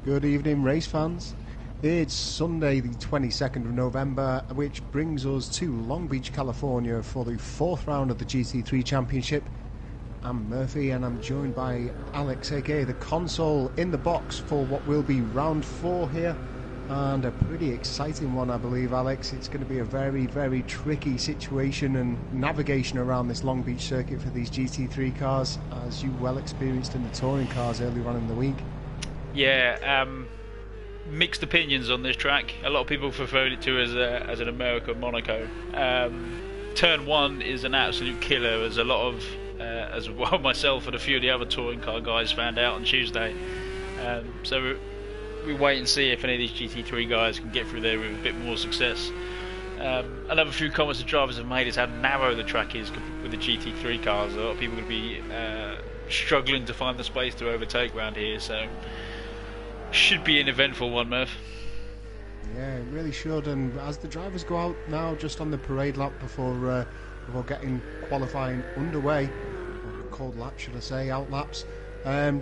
Good evening, race fans. It's Sunday the 22nd of November, which brings us to Long Beach, California for the fourth round of the GT3 Championship. I'm Murphy and I'm joined by Alex, aka the console, in the box for what will be round 4 here. And a pretty exciting one, I believe, Alex. It's going to be a very, very tricky situation and navigation around this Long Beach circuit for these GT3 cars, as you well experienced in the touring cars earlier on in the week. Yeah, mixed opinions on this track. A lot of people preferred it to as an American Monaco. Turn 1 is an absolute killer, as a lot of, as well myself and a few of the other touring car guys found out on Tuesday. So we wait and see if any of these GT3 guys can get through there with a bit more success. Another few comments the drivers have made is how narrow the track is with the GT3 cars. A lot of people are going to be struggling to find the space to overtake around here, so should be an eventful one, Murph. Yeah, it really should. And as the drivers go out now, just on the parade lap before getting qualifying underway, or cold lap should I say, out laps,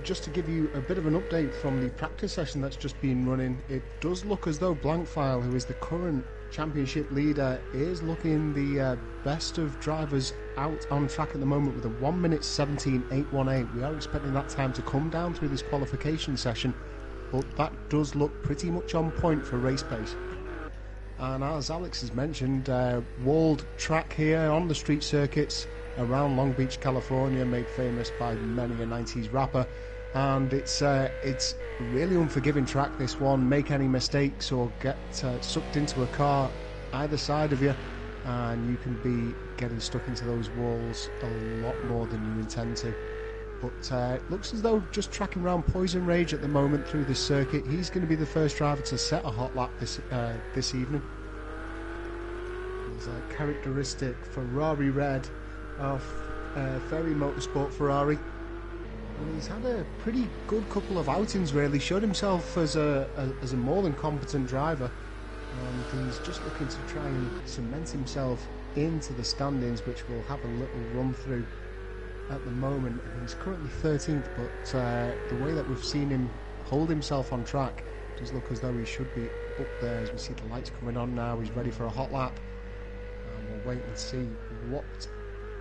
just to give you a bit of an update from the practice session that's just been running, it does look as though Blanc File, who is the current championship leader, is looking the best of drivers out on track at the moment with a 1 minute 17.818. We are expecting that time to come down through this qualification session, but that does look pretty much on point for race pace. And as Alex has mentioned, walled track here on the street circuits around Long Beach, California, made famous by many a 90s rapper. And it's really unforgiving track, this one. Make any mistakes or get sucked into a car either side of you, and you can be getting stuck into those walls a lot more than you intend to. But it looks as though just tracking around Poison Rage at the moment through this circuit, he's going to be the first driver to set a hot lap this evening. There's a characteristic Ferrari red of Ferry Motorsport Ferrari. And he's had a pretty good couple of outings, really. Showed himself as a more than competent driver, and he's just looking to try and cement himself into the standings, which we'll have a little run through at the moment. He's currently 13th, but the way that we've seen him hold himself on track does look as though he should be up there. As we see the lights coming on now, he's ready for a hot lap, and we'll wait and see what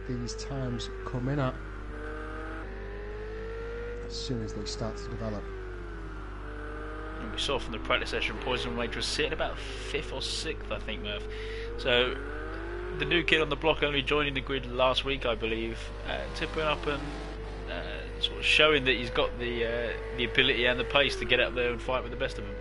these times come in at as soon as they start to develop. And we saw from the practice session, Poison Rage was sitting about 5th or 6th, I think, Murph. So the new kid on the block, only joining the grid last week, I believe, tipping up and sort of showing that he's got the ability and the pace to get up there and fight with the best of them.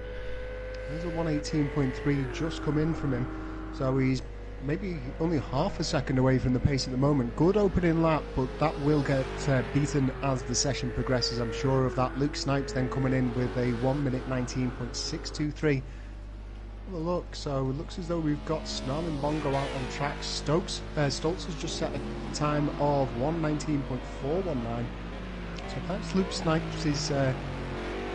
There's a 118.3 just come in from him, so he's maybe only half a second away from the pace at the moment. Good opening lap, but that will get beaten as the session progresses, I'm sure of that. Luke Snipes then coming in with a 1 minute 19.623. Have a look, so it looks as though we've got Snarling Bongo out on track. Stoltz has just set a time of 1:19.419. So perhaps Luke Snipes'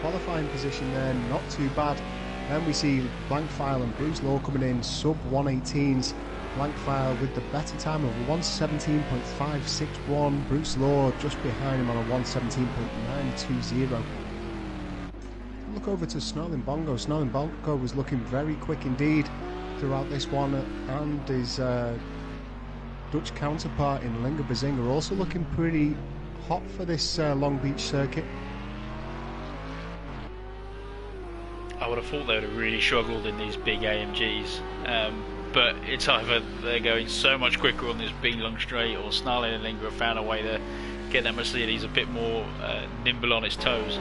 qualifying position there not too bad. Then we see Blanc File and Brucelaw coming in sub 118s. Blanc File with the better time of 1:17.561. Brucelaw just behind him on a 1:17.920. Look over to Snarling Bongo. Snarling Bongo was looking very quick indeed throughout this one, and his Dutch counterpart in Linga Bazinga also looking pretty hot for this Long Beach circuit. I would have thought they would have really struggled in these big AMGs, but it's either they're going so much quicker on this big long straight, or Snarling and Linga have found a way to get that Mercedes a bit more nimble on its toes.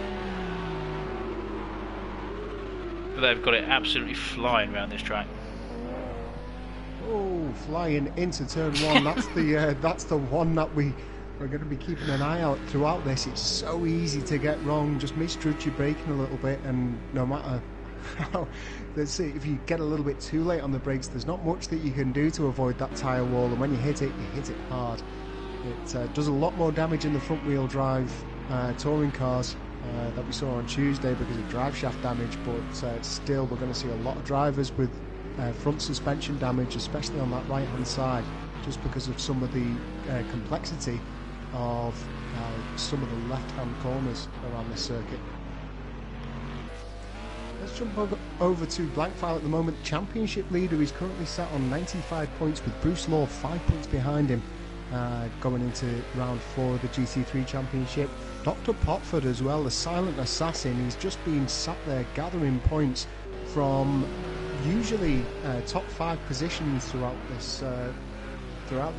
But they've got it absolutely flying around this track. Oh, flying into turn 1. That's the one that we're going to be keeping an eye out throughout this. It's so easy to get wrong. Just misjudge your braking a little bit, and no matter how, let's see, if you get a little bit too late on the brakes, there's not much that you can do to avoid that tyre wall, and when you hit it hard. It does a lot more damage in the front wheel drive touring cars that we saw on Tuesday because of drive shaft damage, but still we're going to see a lot of drivers with front suspension damage, especially on that right hand side, just because of some of the complexity of some of the left hand corners around this circuit. Let's jump over to Blanc File at the moment. Championship leader is currently sat on 95 points with Brucelaw 5 points behind him, going into round 4 of the GT3 Championship. Dr. Potford as well, the silent assassin, he's just been sat there gathering points from usually top 5 positions throughout this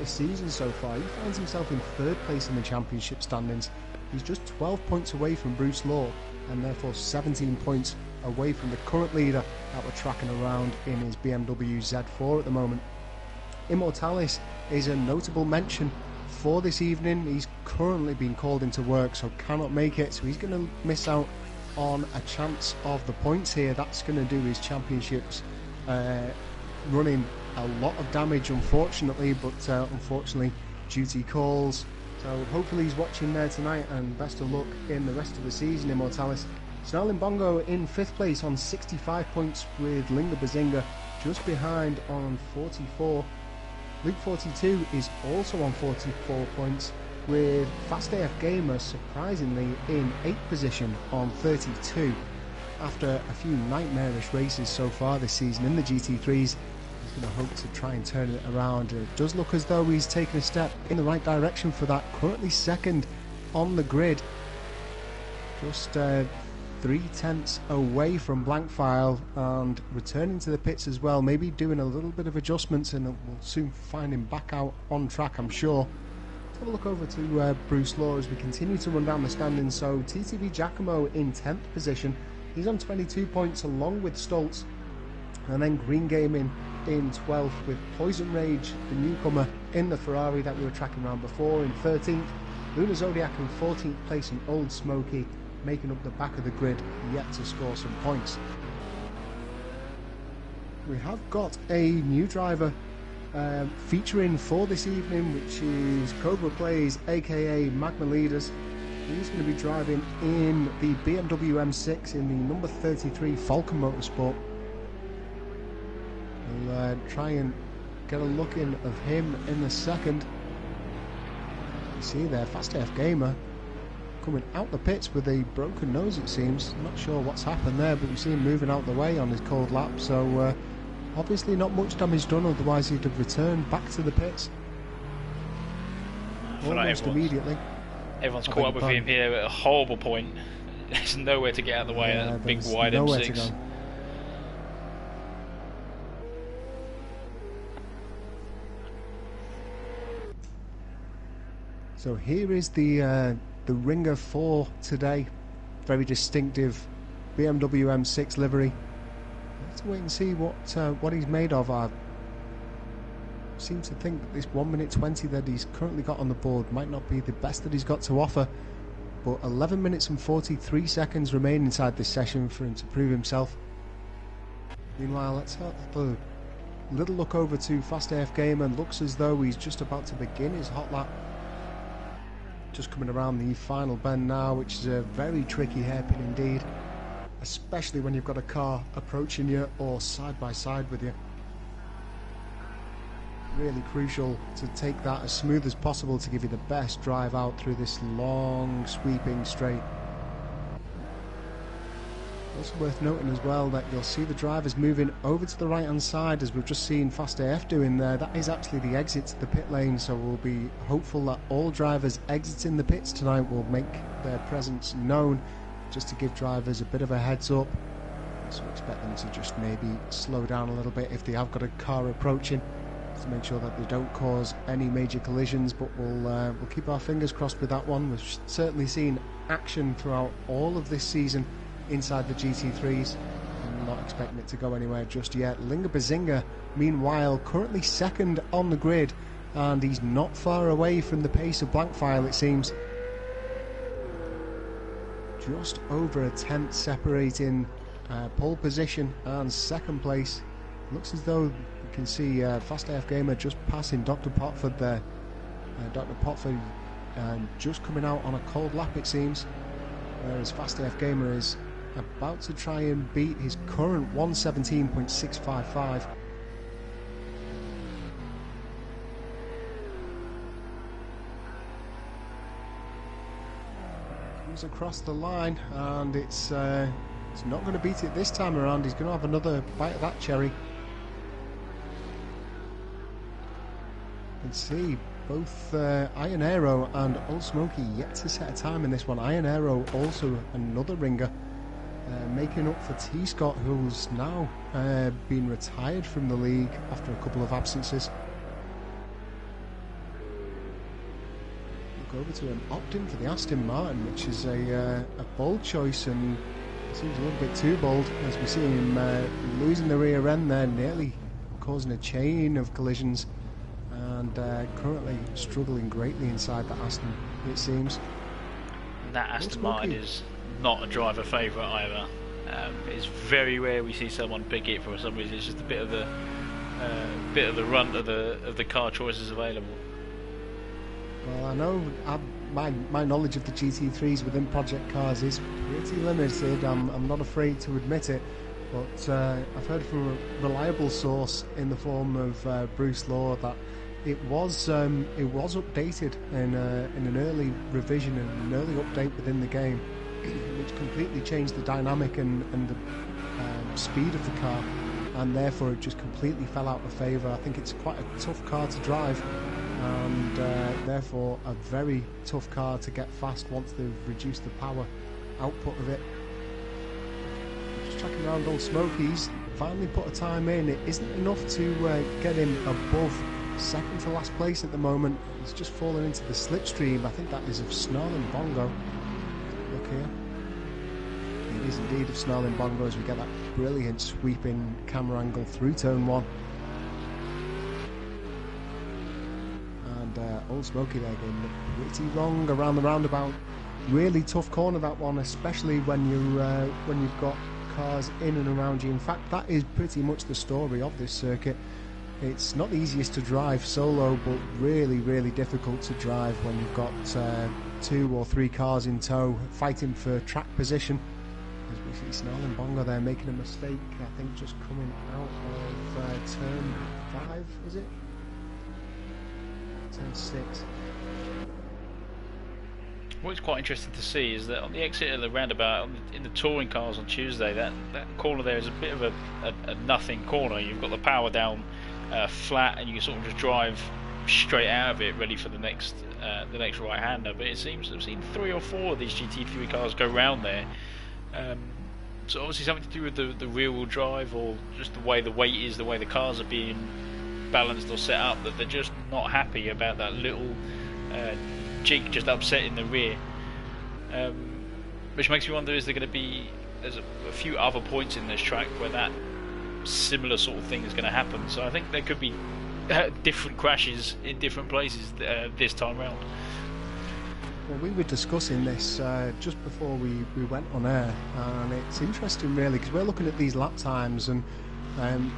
season so far. He finds himself in 3rd place in the championship standings. He's just 12 points away from Brucelaw, and therefore 17 points away from the current leader that we're tracking around in his BMW Z4 at the moment. Immortalis is a notable mention for this evening. He's currently been called into work, so cannot make it, so he's going to miss out on a chance of the points here. That's going to do his championships running a lot of damage, unfortunately, but unfortunately duty calls. So hopefully he's watching there tonight, and best of luck in the rest of the season, Immortalis. Snarling Bongo in 5th place on 65 points with Linga Bazinga just behind on 44. Luke 42 is also on 44 points with Fast AF Gamer surprisingly in 8th position on 32. After a few nightmarish races so far this season in the GT3s, he's going to hope to try and turn it around. It does look as though he's taken a step in the right direction for that. Currently 2nd on the grid, just 3/10 away from Blanc File, and returning to the pits as well, maybe doing a little bit of adjustments, and we'll soon find him back out on track, I'm sure. Let's have a look over to Brucelaw as we continue to run down the standings. So TTV Giacomo in 10th position, he's on 22 points along with Stoltz, and then Green Gaming in 12th with Poison Rage, the newcomer in the Ferrari that we were tracking around before, in 13th. Luna Zodiac in 14th place, and Old Smoky making up the back of the grid, yet to score some points. We have got a new driver featuring for this evening, which is Cobra Plays, aka Magma Leaders. He's going to be driving in the BMW M6 in the number 33 Falcon Motorsport. We'll try and get a look in of him in a second. You see there, Fast AF Gamer coming out the pits with a broken nose, it seems. Not sure what's happened there, but we see him moving out the way on his cold lap, so obviously not much damage done, otherwise he'd have returned back to the pits almost immediately. Everyone's caught up with him here at a horrible point. There's nowhere to get out of the way. That big wide M6. So here is the ringer for today. Very distinctive BMW M6 livery. Let's wait and see what he's made of. I seem to think that this 1 minute 20 that he's currently got on the board might not be the best that he's got to offer, but 11 minutes and 43 seconds remain inside this session for him to prove himself. Meanwhile, let's have a little look over to Fast AF Gamer. Looks as though he's just about to begin his hot lap. Just coming around the final bend now, which is a very tricky hairpin indeed, especially when you've got a car approaching you or side by side with you. Really crucial to take that as smooth as possible to give you the best drive out through this long sweeping straight. Also worth noting as well that you'll see the drivers moving over to the right hand side, as we've just seen Fast AF doing there. That is actually the exit to the pit lane, so we'll be hopeful that all drivers exiting the pits tonight will make their presence known, just to give drivers a bit of a heads up. So expect them to just maybe slow down a little bit if they have got a car approaching, to make sure that they don't cause any major collisions. But we'll keep our fingers crossed with that one. We've certainly seen action throughout all of this season inside the GT3s. I'm not expecting it to go anywhere just yet. Linga Bazinga, meanwhile, currently 2nd on the grid, and he's not far away from the pace of Blanc File, it seems. Just over a 10th separating pole position and 2nd place. Looks as though you can see Fast AF Gamer just passing Dr. Potford there. Dr. Potford just coming out on a cold lap, it seems, whereas Fast AF Gamer is about to try and beat his current 117.655. Comes across the line, and it's He's not going to beat it this time around. He's going to have another bite of that cherry. Let's see, both Iron Aero and Old Smoky yet to set a time in this one. Iron Aero also another ringer, making up for T. Scott, who's now been retired from the league after a couple of absences. Look over to an opt-in for the Aston Martin, which is a bold choice, and it seems a little bit too bold, as we see him losing the rear end there, nearly causing a chain of collisions, and currently struggling greatly inside the Aston, it seems. That Aston Martin is not a driver favourite either. It's very rare we see someone pick it for some reason. It's just a bit of the runt of the car choices available. Well, I know my knowledge of the GT3s within project cars is pretty limited. I'm not afraid to admit it, but I've heard from a reliable source in the form of Brucelaw that it was updated in an early revision and an early update within the game, which completely changed the dynamic and the speed of the car, and therefore it just completely fell out of favour. I think it's quite a tough car to drive, and therefore a very tough car to get fast once they've reduced the power output of it. Just checking around Old Smoky's finally put a time in. It isn't enough to get him above second to last place at the moment. He's just fallen into the slipstream. I think that is of Snarling Bongo. Look here. It is indeed of Snarling Bongo, as we get that brilliant sweeping camera angle through turn 1. And Old Smoky there getting pretty wrong around the roundabout. Really tough corner, that one, especially when you've got cars in and around you. In fact, that is pretty much the story of this circuit. It's not the easiest to drive solo, but really, really difficult to drive when you've got 2 or 3 cars in tow fighting for track position. As we see Snarling Bongo there making a mistake, I think just coming out of turn 5, is it? Turn 6. What's quite interesting to see is that on the exit of the roundabout in the touring cars on Tuesday, that corner there is a bit of a nothing corner. You've got the power down flat, and you can sort of just drive straight out of it, ready for the next right-hander. But it seems I've seen 3 or 4 of these GT3 cars go round there. So obviously something to do with the rear-wheel drive, or just the way the weight is, the way the cars are being balanced or set up, that they're just not happy about that little jig just upsetting the rear. Which makes me wonder, is there going to be there's a few other points in this track where that similar sort of thing is going to happen. So I think there could be different crashes in different places this time round. Well, we were discussing this just before we went on air, and it's interesting really, because we're looking at these lap times, and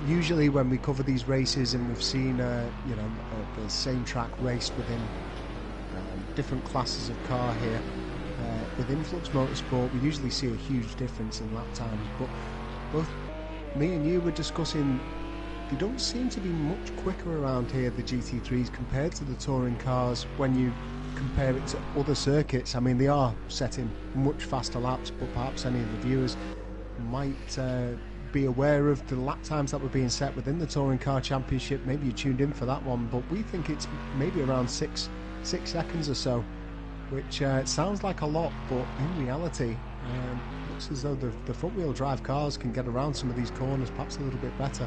usually when we cover these races and we've seen the same track raced within different classes of car here within Flux Motorsport, we usually see a huge difference in lap times, but both me and you were discussing they don't seem to be much quicker around here, the GT3s, compared to the touring cars when you compare it to other circuits. I mean, they are setting much faster laps, but perhaps any of the viewers might be aware of the lap times that were being set within the Touring Car Championship. Maybe you tuned in for that one, but we think it's maybe around 6 seconds or so, which sounds like a lot, but in reality looks as though the front wheel drive cars can get around some of these corners perhaps a little bit better.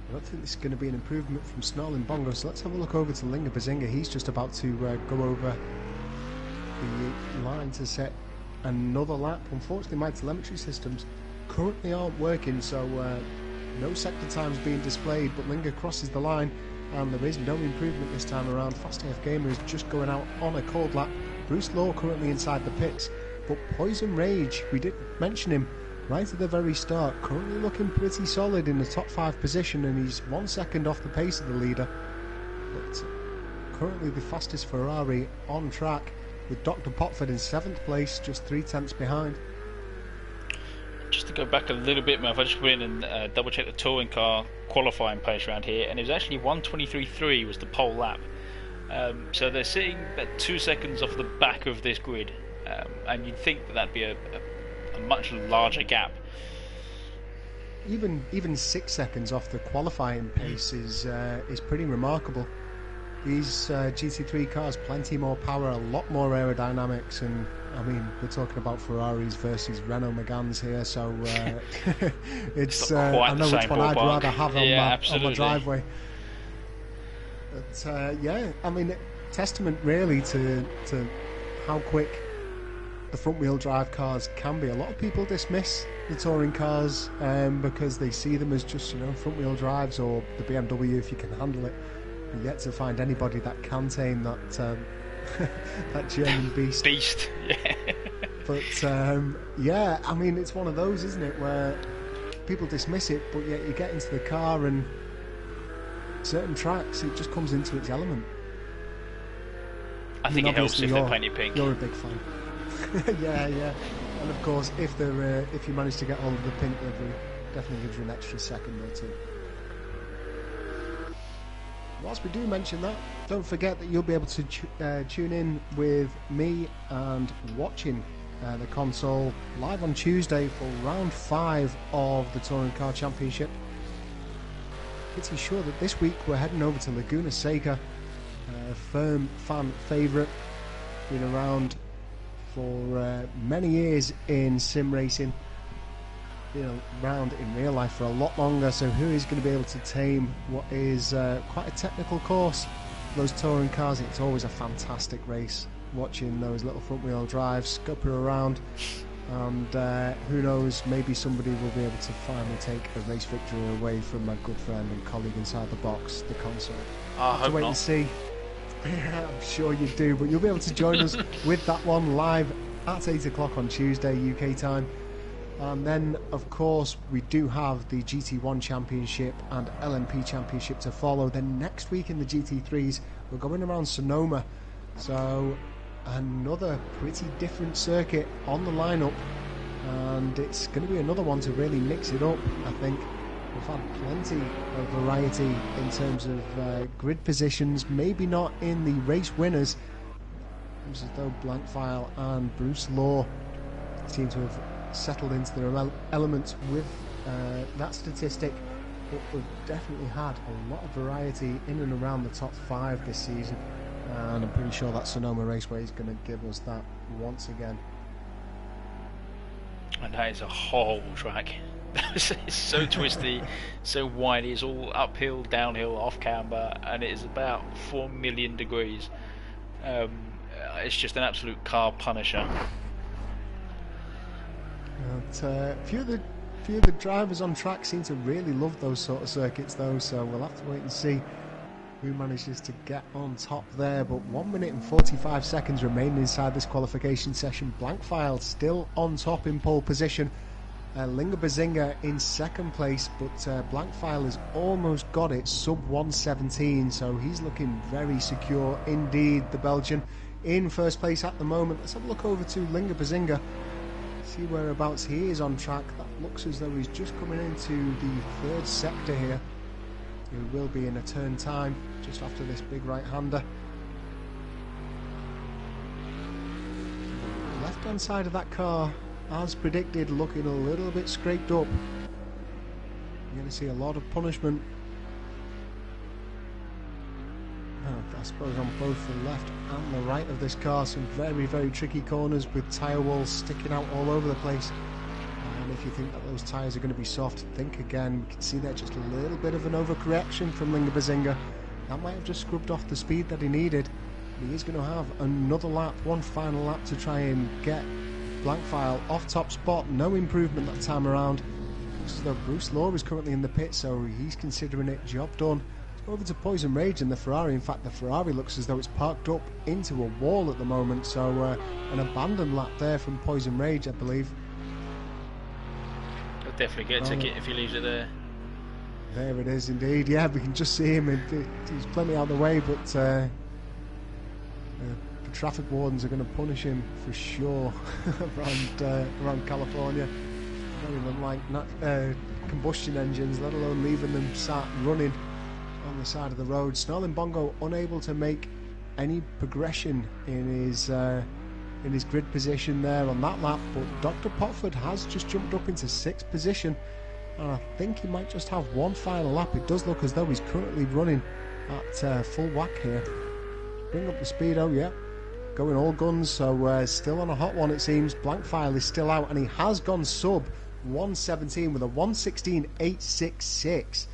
I don't think this is going to be an improvement from Snarling Bongo, so let's have a look over to Linga Bazinga. He's just about to go over the line to set another lap. Unfortunately, my telemetry systems currently aren't working, so no sector times being displayed, but Linga crosses the line, and there is no improvement this time around. Fast AF Gamer is just going out on a cold lap. Brucelaw currently inside the pits, but Poison Rage, we did mention him right at the very start, currently looking pretty solid in the top 5 position, and he's 1 second off the pace of the leader, but currently the fastest Ferrari on track, with Dr. Potford in 7th place, just 3/10 behind. Just to go back a little bit, Murph, I just went in and double checked the touring car qualifying pace around here, and it was actually 1:23.3 was the pole lap. So they're sitting at 2 seconds off the back of this grid, and you'd think that that'd be a a much larger gap. Even 6 seconds off the qualifying pace is pretty remarkable. These GT3 cars, plenty more power, a lot more aerodynamics, and I mean, we're talking about Ferraris versus Renault Meganes here, so it's I know which one I'd rather have on my driveway. But yeah, I mean, testament really to how quick the front wheel drive cars can be. A lot of people dismiss the touring cars because they see them as just, you know, front wheel drives, or the BMW if you can handle it. You're yet to find anybody that can tame that that German beast. Yeah. But yeah, I mean, it's one of those, isn't it, where people dismiss it, but yet you get into the car and certain tracks, it just comes into its element. I think it helps if they're painted pink. You're a big fan. Yeah, and of course, if you manage to get hold of the pink livery, definitely gives you an extra second or two. Whilst we do mention that, don't forget that you'll be able to tune in with me and watching the console live on Tuesday for round 5 of the Touring Car Championship. Pretty sure that this week we're heading over to Laguna Seca, a firm fan favourite, been around for many years in sim racing, been around in real life for a lot longer, so who is going to be able to tame what is quite a technical course? Those touring cars, it's always a fantastic race, watching those little front wheel drives scupper around, and who knows, maybe somebody will be able to finally take a race victory away from my good friend and colleague inside the box, the console. I hope wait not. And see. Yeah, I'm sure you do, but you'll be able to join us with that one live at 8 o'clock on Tuesday UK time. And then, of course, we do have the GT1 Championship and LMP Championship to follow. Then next week in the GT3s, we're going around Sonoma. So, another pretty different circuit on the lineup. And it's going to be another one to really mix it up, I think. We've had plenty of variety in terms of grid positions, maybe not in the race winners. It seems as though Blanc File and Brucelaw seem to have settled into their element with that statistic, but we've definitely had a lot of variety in and around the top 5 this season, and I'm pretty sure that Sonoma Raceway is going to give us that once again. And that is a horrible track. It's so twisty, so windy, it's all uphill, downhill, off camber, and it is about 4 million degrees. It's just an absolute car punisher. But, a few of the drivers on track seem to really love those sort of circuits though, so we'll have to wait and see who manages to get on top there. But 1 minute and 45 seconds remaining inside this qualification session. Blanc File still on top in pole position. Linga Bazinga in second place, but Blanc File has almost got it, sub 117, so he's looking very secure indeed, the Belgian. In first place at the moment. Let's have a look over to Linga Bazinga, see whereabouts he is on track. That looks as though he's just coming into the third sector here. He will be in a turn time just after this big right-hander. Left hand side of that car, as predicted, looking a little bit scraped up. You're going to see a lot of punishment, I suppose, on both the left and the right of this car. Some very, very tricky corners with tyre walls sticking out all over the place. And if you think that those tyres are going to be soft, think again. We can see there just a little bit of an overcorrection from Linga Bazinga. That might have just scrubbed off the speed that he needed. He is going to have another lap, one final lap to try and get Blanc File off top spot. No improvement that time around. Looks as though Brucelaw is currently in the pit, so he's considering it job done. Over to Poison Rage and the Ferrari. In fact, the Ferrari looks as though it's parked up into a wall at the moment, so an abandoned lap there from Poison Rage, I believe. He'll definitely get a ticket if he leaves it there. There it is indeed. Yeah, we can just see him. He's plenty out of the way, but the traffic wardens are going to punish him for sure around California. Running them like combustion engines, let alone leaving them sat running on the side of the road. Snarling Bongo unable to make any progression in his in his grid position there on that lap, but Dr. Potford has just jumped up into 6th position, and I think he might just have one final lap. It does look as though he's currently running at full whack here. Bring up the speedo, yeah, going all guns, so still on a hot one it seems. Blanc File is still out, and he has gone sub 117 with a 116.866.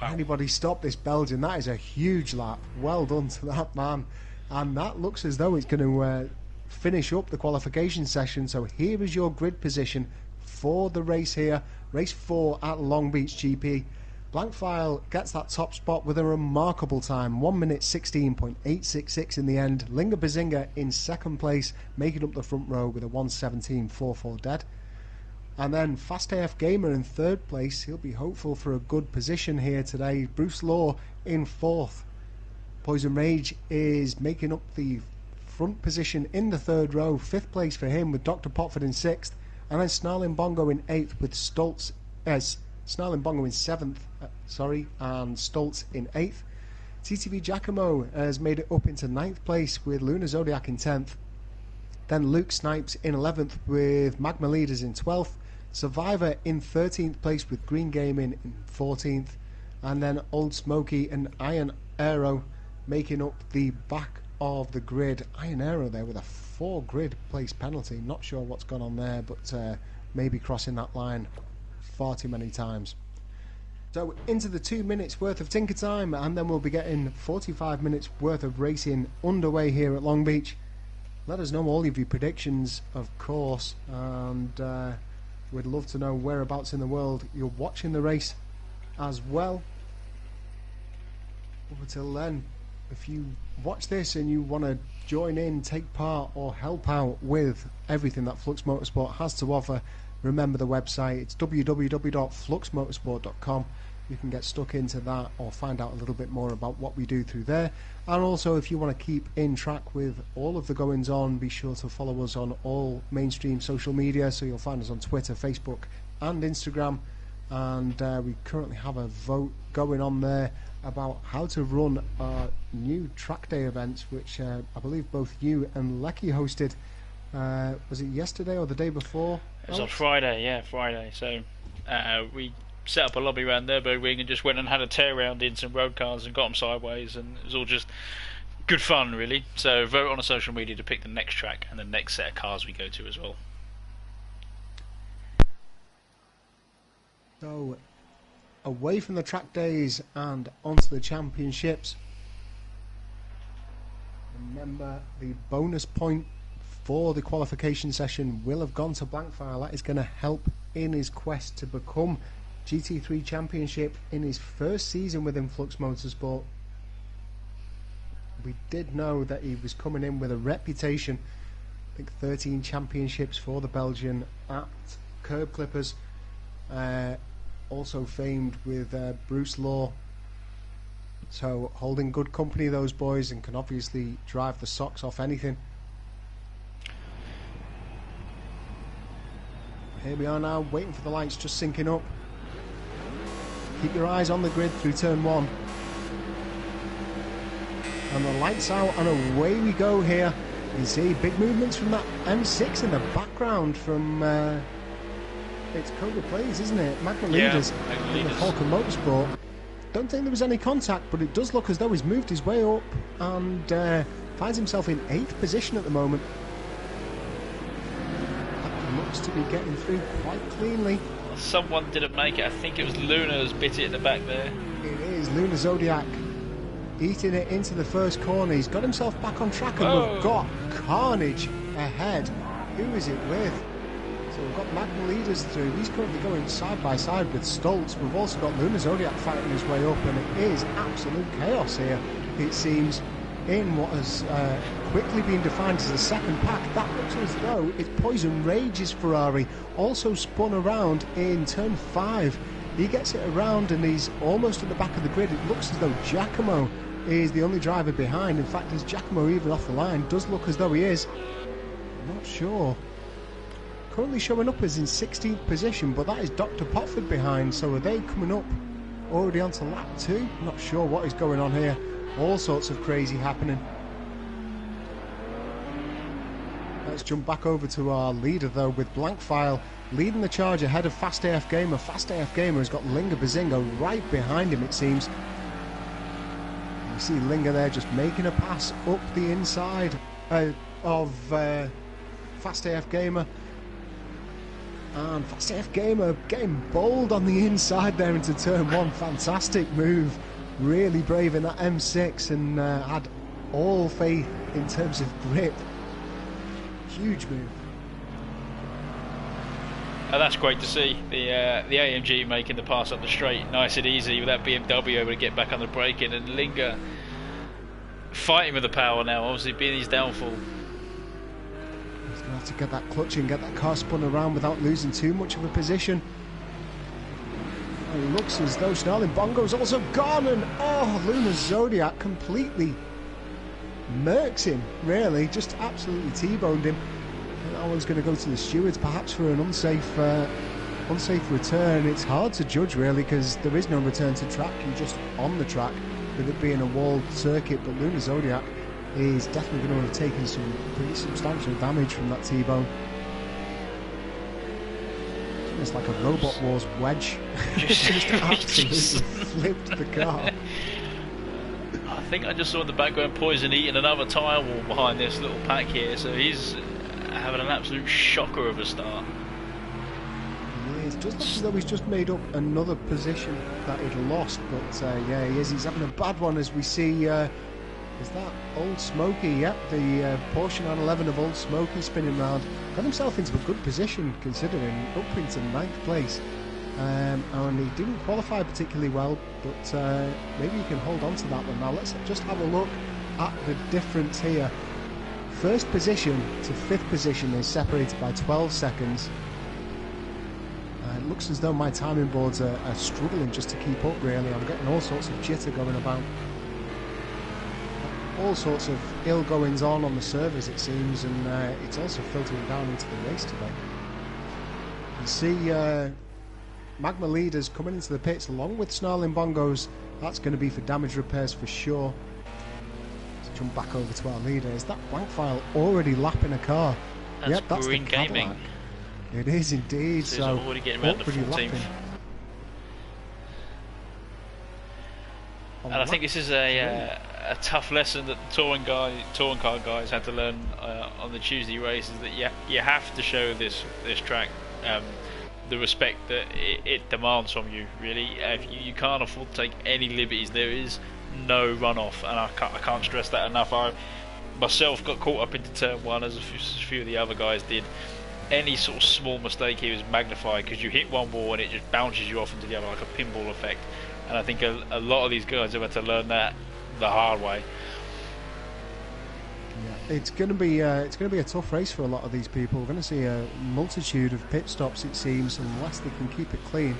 Wow. Anybody stop this Belgian? That is a huge lap. Well done to that man. And that looks as though it's going to finish up the qualification session. So here is your grid position for the race here. Race 4 at Long Beach GP. Blanc File gets that top spot with a remarkable time. 1 minute 16.866 in the end. Linga Bazinga in 2nd place, making up the front row with a 117.44 dead. And then Fast AF Gamer in 3rd place. He'll be hopeful for a good position here today. Brucelaw in 4th. Poison Rage is making up the front position in the 3rd row. 5th place for him with Dr. Potford in 6th. And then Snarling Bongo in 8th with Stoltz. Snarling Bongo in 7th, and Stoltz in 8th. TTV Giacomo has made it up into 9th place with Luna Zodiac in 10th. Then Luke Snipes in 11th with Magma Leaders in 12th. Survivor in 13th place with Green Gaming in 14th. And then Old Smoky and Iron Aero making up the back of the grid. Iron Aero there with a 4 grid place penalty. Not sure what's gone on there, but maybe crossing that line far too many times. So into the 2 minutes worth of Tinker Time, and then we'll be getting 45 minutes worth of racing underway here at Long Beach. Let us know all of your predictions, of course, and we'd love to know whereabouts in the world you're watching the race as well. Up until then, if you watch this and you want to join in, take part, or help out with everything that Flux Motorsport has to offer, remember the website. It's www.fluxmotorsport.com. You can get stuck into that or find out a little bit more about what we do through there. And also, if you want to keep in track with all of the goings on, be sure to follow us on all mainstream social media. So you'll find us on Twitter, Facebook and Instagram. And we currently have a vote going on there about how to run our new track day events, which I believe both you and Lecky hosted. Was it yesterday or the day before? It was on Friday, yeah, Friday. So we set up a lobby around Nürburgring and just went and had a tear around in some road cars and got them sideways, and it was all just good fun, really. So vote on a social media to pick the next track and the next set of cars we go to as well. So away from the track days and onto the championships. Remember, the bonus point for the qualification session will have gone to Blanc File. That is going to help in his quest to become GT3 Championship in his first season within Flux Motorsport. We did know that he was coming in with a reputation. I think 13 championships for the Belgian at Curb Clippers. Also famed with Brucelaw. So holding good company, those boys, and can obviously drive the socks off anything. Here we are now, waiting for the lights, just syncing up. Keep your eyes on the grid through turn 1. And the lights out, and away we go here. You can see big movements from that M6 in the background from... it's Cobra Plays, isn't it? Magna Leaders in the Falcon Motorsport. Don't think there was any contact, but it does look as though he's moved his way up and finds himself in 8th position at the moment. Looks to be getting through quite cleanly. Someone didn't make it. I think it was Luna's bit it at the back there. It is Luna Zodiac eating it into the first corner. He's got himself back on track, and we've got Carnage ahead. Who is it with? So we've got Magna Leaders through. He's currently going side by side with Stoltz. We've also got Luna Zodiac fighting his way up, and it is absolute chaos here, it seems, in what has quickly been defined as the second pack. That looks as though it's Poison Rage's Ferrari, also spun around in turn 5. He gets it around and he's almost at the back of the grid. It looks as though Giacomo is the only driver behind. In fact, is Giacomo even off the line? Does look as though he is. I'm not sure. Currently showing up as in 16th position, but that is Dr. Potford behind. So are they coming up already onto lap 2? Not sure what is going on here. All sorts of crazy happening. Let's jump back over to our leader though, with Blanc File leading the charge ahead of Fast AF Gamer. Fast AF Gamer has got Linga Bazinga right behind him, it seems. You see Linga there just making a pass up the inside of Fast AF Gamer. And Fast AF Gamer getting bold on the inside there into turn 1. Fantastic move. Really brave in that M6 and had all faith in terms of grip. Huge move. Oh, that's great to see. The AMG making the pass up the straight nice and easy with that BMW able to get back on the braking, and Linga fighting with the power now, obviously being his downfall. He's going to have to get that clutch and get that car spun around without losing too much of a position. It looks as though Snarling Bongo's also gone, and oh, Lunar Zodiac completely murks him, really, just absolutely T-boned him. And that one's going to go to the stewards, perhaps for an unsafe return. It's hard to judge, really, because there is no return to track. You're just on the track, with it being a walled circuit. But Lunar Zodiac is definitely going to have taken some pretty substantial damage from that T-bone. It's like a Robot Wars wedge. Just absolutely flipped the car. I think I just saw in the background Poison eating another tyre wall behind this little pack here, so he's having an absolute shocker of a start. Yeah, it does look as though he's just made up another position that he'd lost, but yeah, he is. He's having a bad one, as we see. Is that Old Smoky? Yep, the Porsche 911 of Old Smoky spinning round. Got himself into a good position, considering, up into 9th place. And he didn't qualify particularly well, but maybe he can hold on to that one. Now let's just have a look at the difference here. First position to 5th position is separated by 12 seconds. It looks as though my timing boards are struggling just to keep up, really. I'm getting all sorts of jitter going about. All sorts of ill goings on the servers, it seems, and it's also filtering down into the race today. You see Magma Leaders coming into the pits along with Snarling Bongos. That's going to be for damage repairs for sure. Let's jump back over to our leader. Is that Blanc File already lapping a car? That's that's Green the Gaming. Cadillac. It is indeed. So already getting around the 14th. And I think this is a tough lesson that the touring car guys had to learn on the Tuesday races, that you have to show this track the respect that it demands from you. Really, you can't afford to take any liberties. There is no runoff, and I can't stress that enough. I myself got caught up into turn 1, as a few of the other guys did. Any sort of small mistake here is magnified, because you hit one wall and it just bounces you off into the other like a pinball effect. And I think a lot of these guys have had to learn that the hard way. Yeah, it's going to be a tough race for a lot of these people. We're going to see a multitude of pit stops, it seems, unless they can keep it clean.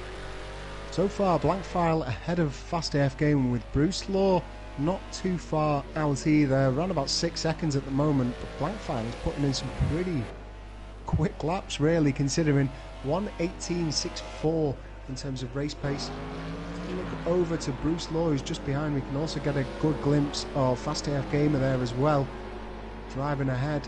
So far, Blanc File ahead of Fast AF Gaming, with Brucelaw not too far out either, around about 6 seconds at the moment. But Blanc File is putting in some pretty quick laps, really, considering 1:18.64 in terms of race pace. Look over to Brucelaw, who's just behind. We can also get a good glimpse of Fast AF Gamer there as well, driving ahead.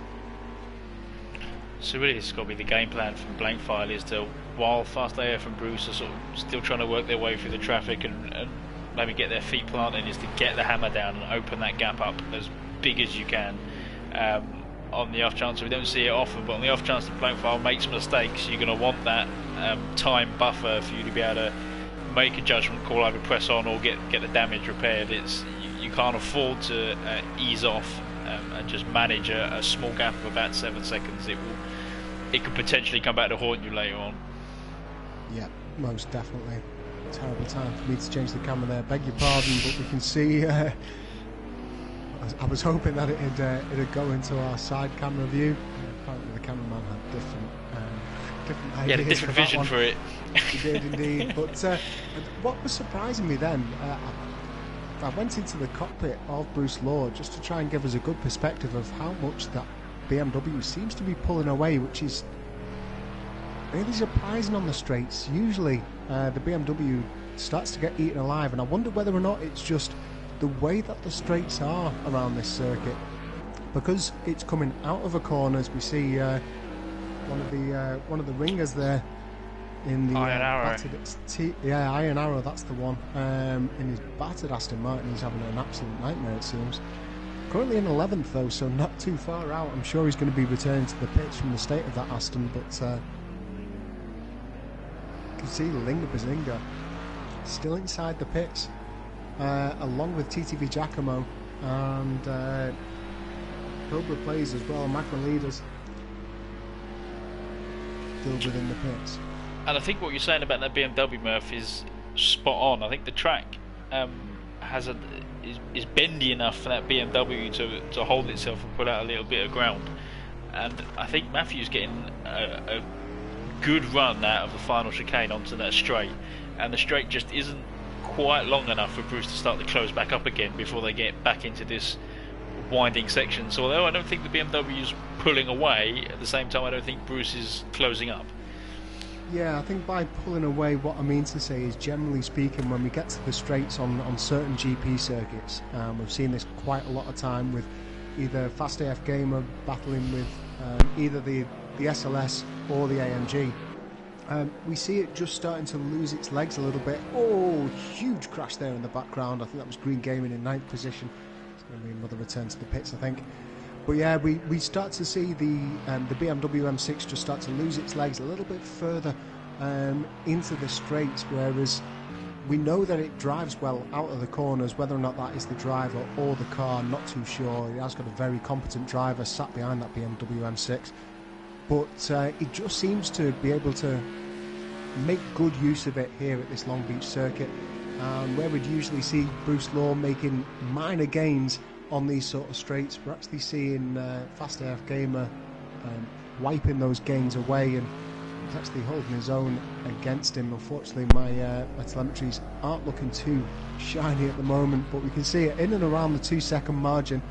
So really, it's got to be the game plan from Blanc File, is to, while Fast AF and Bruce are sort of still trying to work their way through the traffic and maybe get their feet planted, is to get the hammer down and open that gap up as big as you can. On the off chance, we don't see it often, but on the off chance that Blanc File makes mistakes, you're going to want that time buffer for you to be able to make a judgment call, either press on or get the damage repaired. You can't afford to ease off and just manage a small gap of about 7 seconds. It could potentially come back to haunt you later on. Yeah, most definitely. Terrible time for me to change the camera there. Beg your pardon, but we can see. I was hoping that it'd go into our side camera view. Apparently, the cameraman had different ideas. He had a different vision for it. He did indeed. But what was surprising me then, I went into the cockpit of Brucelaw just to try and give us a good perspective of how much that BMW seems to be pulling away, which is really surprising on the straights. Usually the BMW starts to get eaten alive, and I wonder whether or not it's just the way that the straights are around this circuit. because it's coming out of a corner, as we see one of the ringers there in the Iron Arrow. Iron Arrow, that's the one. In his battered Aston Martin, he's having an absolute nightmare, it seems. Currently in 11th though, so not too far out. I'm sure he's going to be returning to the pits from the state of that Aston, but you can see Linga Bazinga still inside the pits, along with TTV Giacomo and Cobra Plays as well, Macro Leaders still within the pits. And I think what you're saying about that BMW, Murph, is spot on. I think the track is bendy enough for that BMW to hold itself and pull out a little bit of ground. And I think Matthew's getting a good run out of the final chicane onto that straight, and the straight just isn't quite long enough for Bruce to start to close back up again before they get back into this winding section. So although I don't think the BMW is pulling away, at the same time I don't think Bruce is closing up. Yeah, I think by pulling away, what I mean to say is, generally speaking, when we get to the straights on certain GP circuits, we've seen this quite a lot of time with either Fast AF Gamer battling with either the SLS or the AMG. We see it just starting to lose its legs a little bit. Oh, huge crash there in the background. I think that was Green Gaming in 9th position. It's going to be another return to the pits, I think. But yeah, we start to see the BMW M6 just start to lose its legs a little bit further into the straights, whereas we know that it drives well out of the corners. Whether or not that is the driver or the car, not too sure. It has got a very competent driver sat behind that BMW M6, but it just seems to be able to make good use of it here at this Long Beach circuit, where we'd usually see Brucelaw making minor gains on these sort of straights. We're actually seeing Fast AF Gamer wiping those gains away, and he's actually holding his own against him. Unfortunately, my telemetries aren't looking too shiny at the moment, but we can see it in and around the 2-second margin.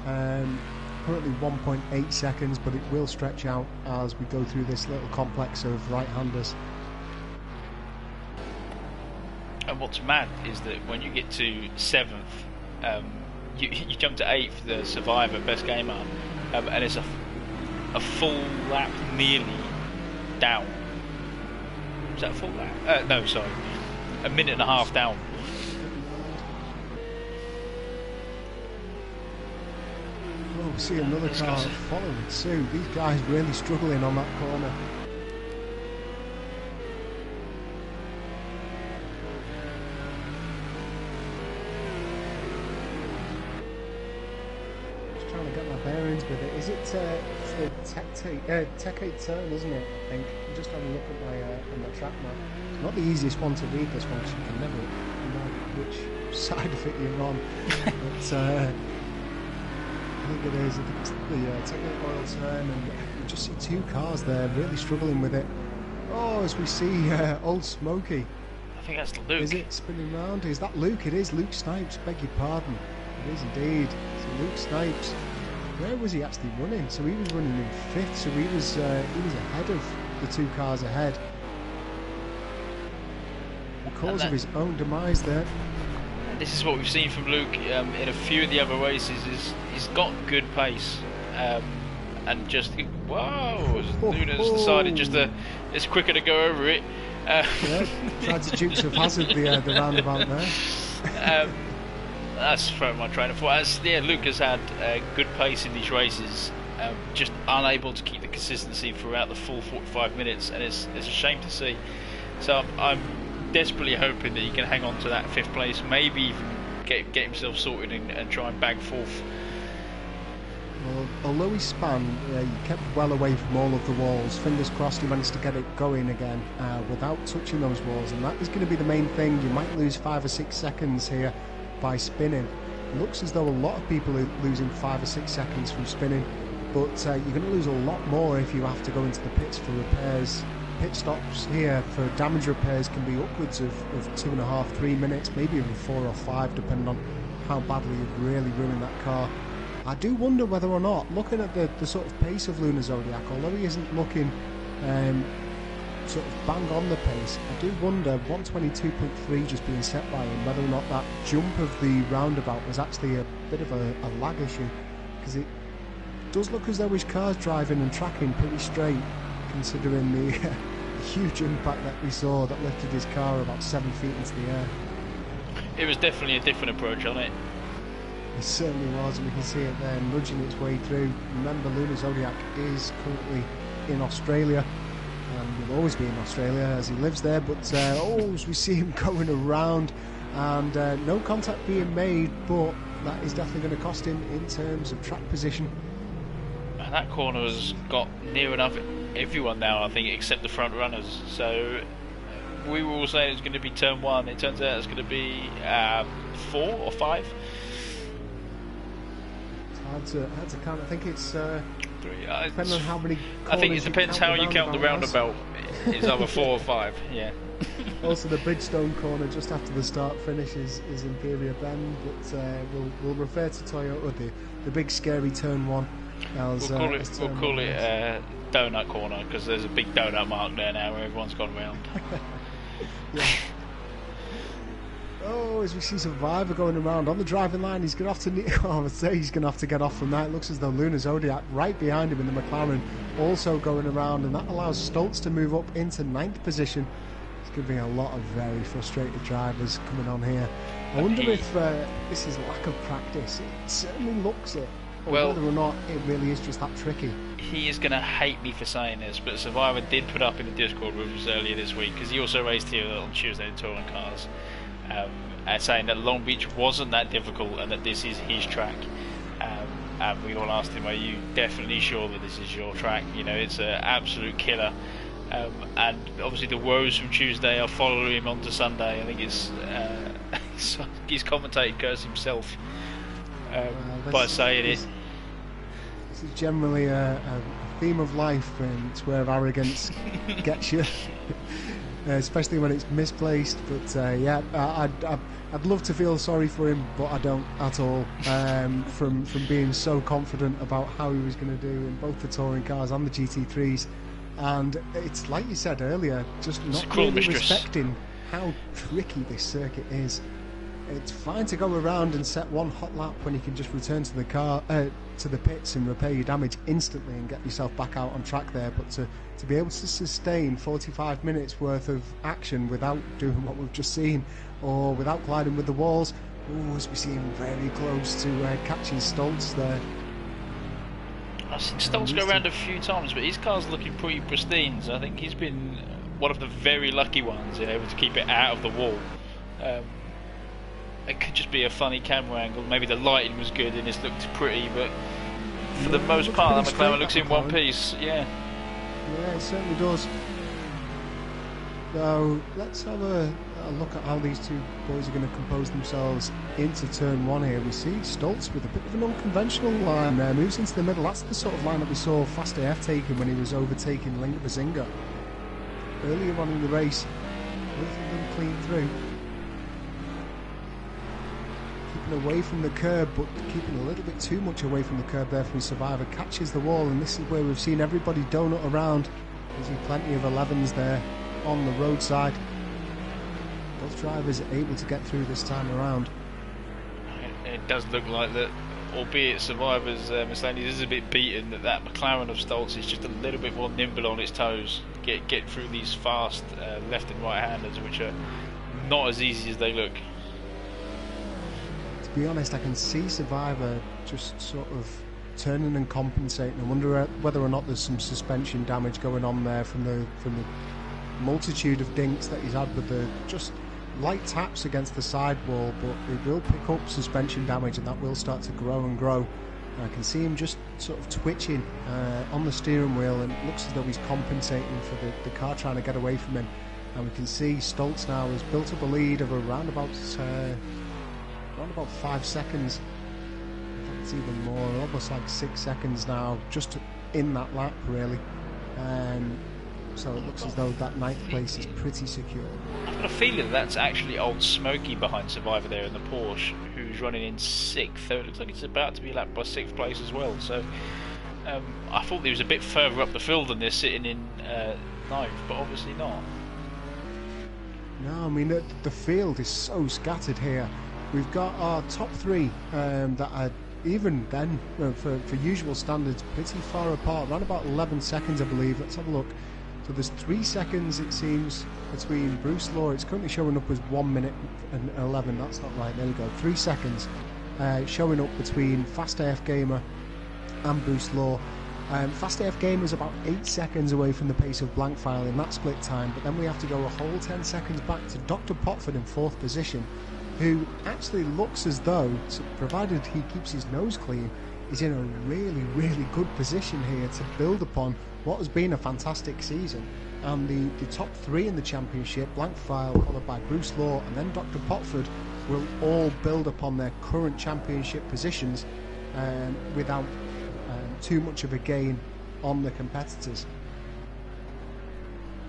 Currently 1.8 seconds, but it will stretch out as we go through this little complex of right-handers. And what's mad is that when you get to 7th, you jump to 8th, the Survivor Best Gamer, and it's a full lap nearly down. Is that a full lap? No, sorry, a minute and a half down. Oh, we see another car following suit. These guys really struggling on that corner. Bearings with it. Is it it's the Tech 8 turn, isn't it? I think. I'm just having a look at my track map. It's not the easiest one to read, this one, because you can never know which side of it you're on. But I think it is. I think it's the Tech 8 oil turn, and we just see two cars there really struggling with it. Oh, as we see Old Smokey. I think that's Luke. Is it spinning round? Is that Luke? It is Luke Snipes. Beg your pardon. It is indeed. So Luke Snipes. Where was he actually running? So he was running in 5th, so he was ahead of the two cars ahead. The cause of his own demise there. This is what we've seen from Luke in a few of the other races. He's got good pace, and just whoa, Luna's decided just it's quicker to go over it. Yeah, tried to Dukes of Hazzard the roundabout there. That's from my train of thought. Yeah, Luke has had good pace in these races, just unable to keep the consistency throughout the full 45 minutes, and it's a shame to see. So I'm desperately hoping that he can hang on to that 5th place, maybe even get himself sorted and try and bag 4th. Well, although he spun, he kept well away from all of the walls. Fingers crossed he managed to get it going again without touching those walls, and that is going to be the main thing. You might lose 5 or 6 seconds here by spinning. It looks as though a lot of people are losing 5 or 6 seconds from spinning, but you're going to lose a lot more if you have to go into the pits for repairs. Pit stops here for damage repairs can be upwards of 2.5, 3 minutes, maybe even 4 or 5, depending on how badly you've really ruined that car. I do wonder whether or not, looking at the sort of pace of Lunar Zodiac, although he isn't looking sort of bang on the pace, I do wonder, 122.3 just being set by him, whether or not that jump of the roundabout was actually a bit of a lag issue, because does look as though his car's driving and tracking pretty straight, considering the huge impact that we saw that lifted his car about 7 feet into the air. It was definitely a different approach on it. It certainly was, and we can see it there nudging its way through. Remember, Luna Zodiac is currently in Australia, and will always be in Australia as he lives there, but as we see him going around, and no contact being made, but that is definitely going to cost him in terms of track position. And that corner has got near enough everyone now, I think, except the front runners. So we were all saying it's going to be turn 1. It turns out it's going to be 4 or 5. It's hard to count. I think it's 3. depending on how many corners I think it depends how you count the roundabout. It's either 4 or 5. Yeah. Also, the Bridgestone corner just after the start finish is Imperial Bend, but we'll refer to Toyota, the big scary turn 1. We'll call it donut corner, because there's a big donut mark there now where everyone's gone round. Yeah. Oh, as we see Survivor going around on the driving line, he's going to have to get off from that. It looks as though Luna Zodiac right behind him in the McLaren also going around, and that allows Stoltz to move up into 9th position. It's going to be a lot of very frustrated drivers coming on here. I wonder if this is lack of practice. It certainly looks it. Or whether or not it really is just that tricky. He is going to hate me for saying this, but Survivor did put up in the Discord rooms earlier this week, because he also raced here on Tuesday in touring cars, saying that Long Beach wasn't that difficult and that this is his track. And we all asked him, are you definitely sure that this is your track? You know, it's an absolute killer. And obviously the woes from Tuesday are following him on to Sunday. I think it's he's commentated curse himself by saying it. This is generally a theme of life, and it's where arrogance gets you, especially when it's misplaced. But I'd love to feel sorry for him, but I don't at all. From being so confident about how he was going to do in both the touring cars and the GT3s, and it's like you said earlier, just not really respecting how tricky this circuit is. It's fine to go around and set one hot lap when you can just return to the car, to the pits, and repair your damage instantly and get yourself back out on track there. But to be able to sustain 45 minutes worth of action without doing what we've just seen, or without colliding with the walls, as we see him very close to catching Stoltz there. I've seen Stoltz go around a few times, but his car's looking pretty pristine, so I think he's been one of the very lucky ones able to keep it out of the wall. It could just be a funny camera angle. Maybe the lighting was good and it's looked pretty, but for the most part, that McLaren looks in one piece. Yeah, it certainly does. So let's have a look at how these two boys are going to compose themselves into turn 1 here. We see Stoltz with a bit of an unconventional line there, moves into the middle. That's the sort of line that we saw Fast AF taking when he was overtaking Linda Bazinga earlier on in the race. Both of them clean through. Keeping away from the curb, but keeping a little bit too much away from the curb there from Survivor. Catches the wall, and this is where we've seen everybody donut around. There's plenty of 11s there on the roadside. Both drivers are able to get through this time around. It does look like that, albeit Survivor's Mercedes is a bit beaten, that McLaren of Stoltz is just a little bit more nimble on its toes. Get through these fast left and right handers, which are not as easy as they look. To be honest, I can see Survivor just sort of turning and compensating. I wonder whether or not there's some suspension damage going on there from the multitude of dinks that he's had with the just light taps against the sidewall, but it will pick up suspension damage, and that will start to grow and grow. And I can see him just sort of twitching on the steering wheel, and it looks as though he's compensating for the car trying to get away from him. And we can see Stoltz now has built up a lead of around about 5 seconds. In fact, it's even more, almost like 6 seconds now, just in that lap, really. So it looks as though that 9th place is pretty secure. I've got a feeling that's actually old Smokey behind Survivor there in the Porsche, who's running in 6th. It looks like it's about to be lapped by 6th place as well. So I thought he was a bit further up the field than this, sitting in 9th, but obviously not. No, I mean, the field is so scattered here. We've got our top 3 that are even then, for usual standards, pretty far apart, around about 11 seconds I believe. Let's have a look. So there's 3 seconds it seems between Brucelaw. It's currently showing up as 1 minute and 11. That's not right. There we go. 3 seconds showing up between Fast AF Gamer and Brucelaw. Fast AF Gamer is about 8 seconds away from the pace of Blanc File in that split time, but then we have to go a whole 10 seconds back to Dr. Potford in 4th position, who actually looks as though, provided he keeps his nose clean, is in a really, really good position here to build upon what has been a fantastic season. And the top 3 in the championship, Blanc File followed by Brucelaw and then Dr. Potford, will all build upon their current championship positions without too much of a gain on the competitors.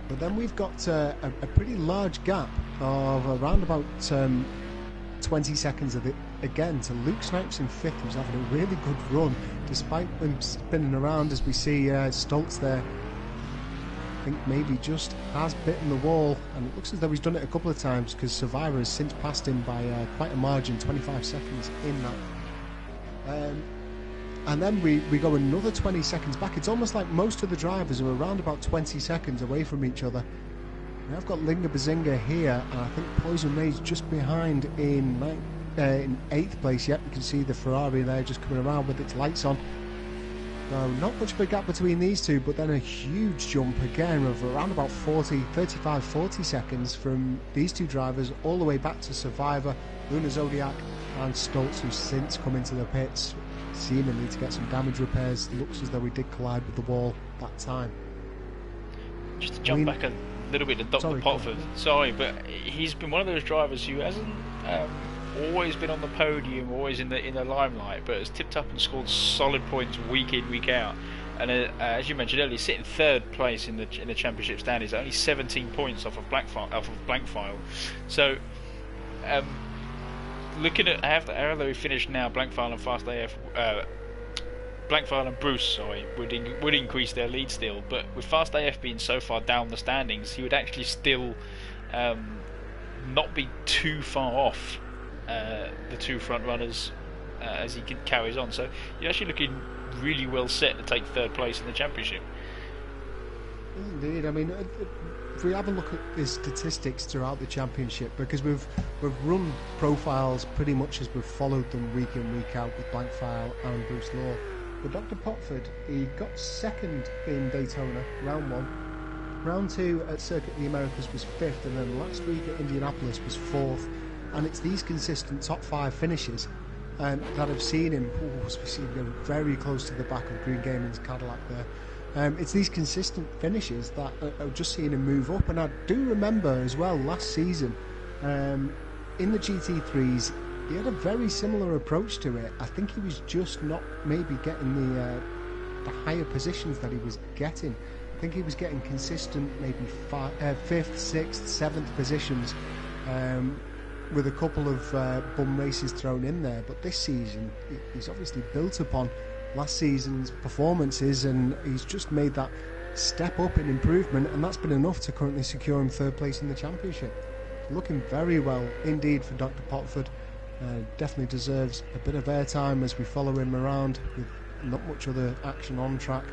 But then we've got a pretty large gap of around about 20 seconds of it again to Luke Snipes in 5th, who's having a really good run despite him spinning around, as we see Stoltz there. I think maybe just has bitten the wall, and it looks as though he's done it a couple of times, because Survivor has since passed him by quite a margin, 25 seconds in that. And then we go another 20 seconds back. It's almost like most of the drivers are around about 20 seconds away from each other. Now I've got Linga Bazinga here, and I think Poison Ray's just behind in 8th place. Yep, you can see the Ferrari there just coming around with its lights on. So not much of a gap between these two, but then a huge jump again of around about 35-40 seconds from these two drivers all the way back to Survivor, Luna Zodiac and Stoltz, who's since come into the pits seemingly to get some damage repairs. Looks as though we did collide with the wall that time. Just to jump back a little bit to Dr. Potford, sorry, but he's been one of those drivers who hasn't always been on the podium, always in the limelight, but has tipped up and scored solid points week in, week out. And as you mentioned earlier, sitting 3rd place in the championship standings, only 17 points off of Blanc File. So, looking at how they finished now, Blanc File and Fast AF, Blanc File and Bruce, would increase their lead still. But with Fast AF being so far down the standings, he would actually still not be too far off the 2 front runners as he carries on. So you're actually looking really well set to take 3rd place in the championship. Indeed. I mean, if we have a look at the statistics throughout the championship, because we've run profiles pretty much as we've followed them week in, week out with Blanc File and Brucelaw. But Dr. Potford, he got 2nd in Daytona, round 1. Round 2 at Circuit of the Americas was 5th, and then last week at Indianapolis was 4th. And it's these consistent top 5 finishes that have seen him, as we see him go very close to the back of Green Gaming's Cadillac there. It's these consistent finishes that are just seeing him move up. And I do remember as well last season in the GT3s, he had a very similar approach to it. I think he was just not maybe getting the higher positions that he was getting. I think he was getting consistent maybe 5th, 6th, 7th positions with a couple of bum races thrown in there. But this season he's obviously built upon last season's performances, and he's just made that step up in improvement, and that's been enough to currently secure him 3rd place in the championship. Looking very well indeed for Dr. Potford. Definitely deserves a bit of airtime as we follow him around with not much other action on track.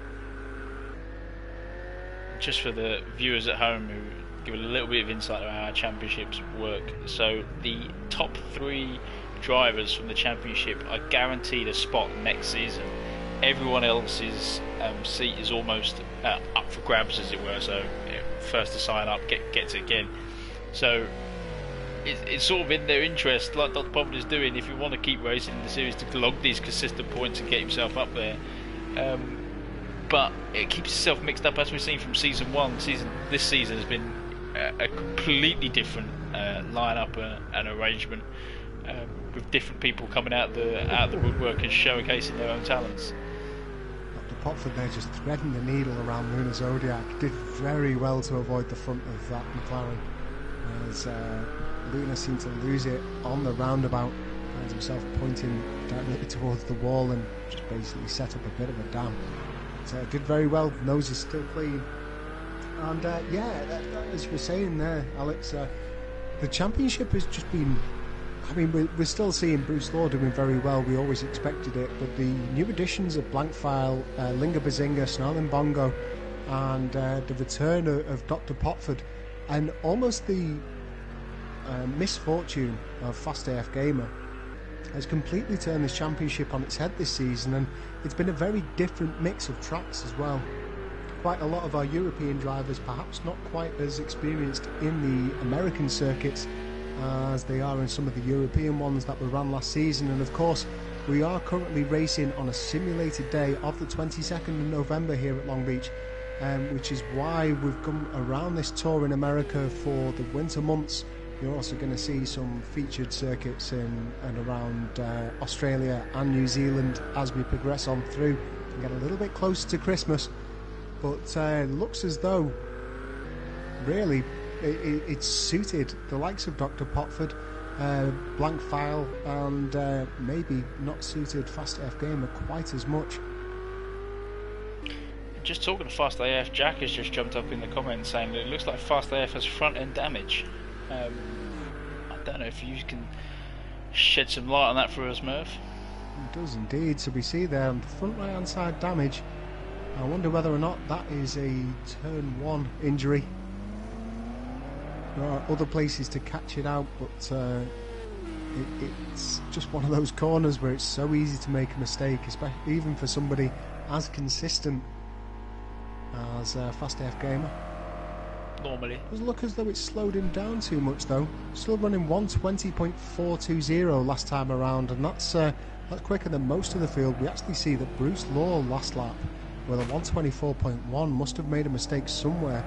Just for the viewers at home who give a little bit of insight on how our championships work, so the top 3 drivers from the championship are guaranteed a spot next season. Everyone else's seat is almost up for grabs, as it were, so first to sign up gets it again. So it's sort of in their interest, like Dr. Potford is doing, if you want to keep racing in the series, to log these consistent points and get himself up there. But it keeps itself mixed up, as we've seen from season 1. This season has been a completely different lineup and arrangement, with different people coming out the woodwork and showcasing their own talents. Dr. Potford there just threading the needle around Luna Zodiac, did very well to avoid the front of that McLaren, as Luna seemed to lose it on the roundabout, finds himself pointing directly towards the wall and just basically set up a bit of a dam. So did very well, nose is still clean. And as you were saying there, Alex, the championship has just been I mean, we're still seeing Brucelaw doing very well. We always expected it, but the new additions of Blanc File, Linga Bazinga, Snarling Bongo, and the return of Dr. Potford, and almost the misfortune of Fast AF Gamer has completely turned this championship on its head this season, and it's been a very different mix of tracks as well. Quite a lot of our European drivers perhaps not quite as experienced in the American circuits as they are in some of the European ones that were run last season, and of course we are currently racing on a simulated day of the 22nd of November here at Long Beach, which is why we've come around this tour in America for the winter months. You're also going to see some featured circuits in and around Australia and New Zealand as we progress on through and get a little bit closer to Christmas. But looks as though really it's suited the likes of Dr. Potford, Blanc File, and maybe not suited Fast AF Gamer quite as much. Just talking to Fast AF, Jack has just jumped up in the comments saying that it looks like Fast AF has front end damage. I don't know if you can shed some light on that for us, Murph. It does indeed. So we see there on the front right hand side damage. I wonder whether or not that is a turn 1 injury. There are other places to catch it out, but it's just one of those corners where it's so easy to make a mistake, especially even for somebody as consistent as Fast AF Gamer. Normally. Doesn't look as though it's slowed him down too much though. Still running 1:20.420 last time around, and that's quicker than most of the field. We actually see that Brucelaw last lap with a 1:24.1 must have made a mistake somewhere.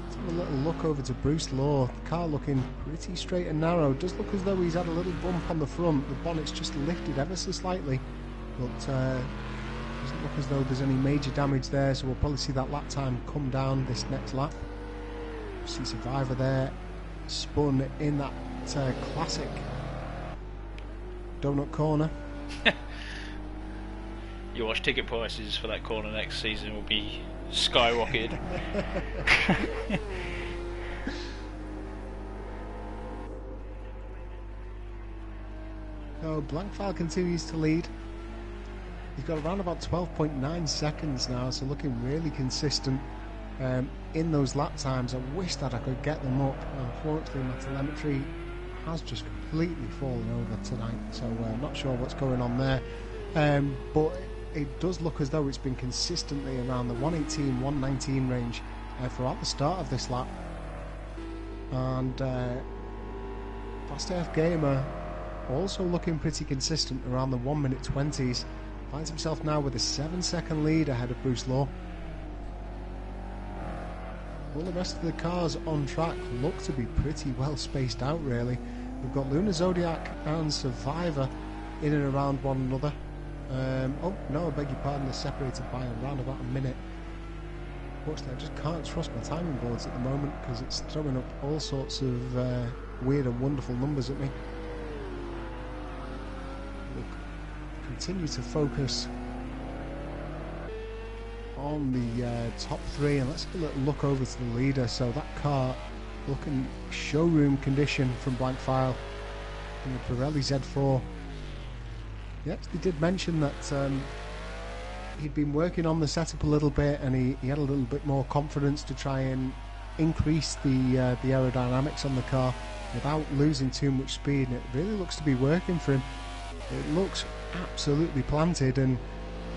Let's have a little look over to Brucelaw. The car looking pretty straight and narrow. Does look as though he's had a little bump on the front. The bonnet's just lifted ever so slightly, but doesn't look as though there's any major damage there, so we'll probably see that lap time come down this next lap. See Survivor there, spun in that classic donut corner. You watch ticket prices for that corner next season will be skyrocketed. So Blanc File continues to lead. He's got around about 12.9 seconds now, so looking really consistent in those lap times. I wish that I could get them up. Unfortunately, my telemetry has just completely fallen over tonight, so I'm not sure what's going on there. But it does look as though it's been consistently around the 118, 119 range throughout the start of this lap. And Fast AF Gamer also looking pretty consistent around the 1:20s. Finds himself now with a 7-second lead ahead of Brucelaw. All the rest of the cars on track look to be pretty well spaced out, really. We've got Lunar Zodiac and Survivor in and around one another. Oh no, I beg your pardon, they're separated by around about a minute. Fortunately, I just can't trust my timing boards at the moment because it's throwing up all sorts of weird and wonderful numbers at me. We'll continue to focus on the top three, and let's have a little look over to the leader. So that car looking showroom condition from Blanc File in the Pirelli Z4. He actually did mention that he'd been working on the setup a little bit, and he had a little bit more confidence to try and increase the aerodynamics on the car without losing too much speed, and it really looks to be working for him. It looks absolutely planted, and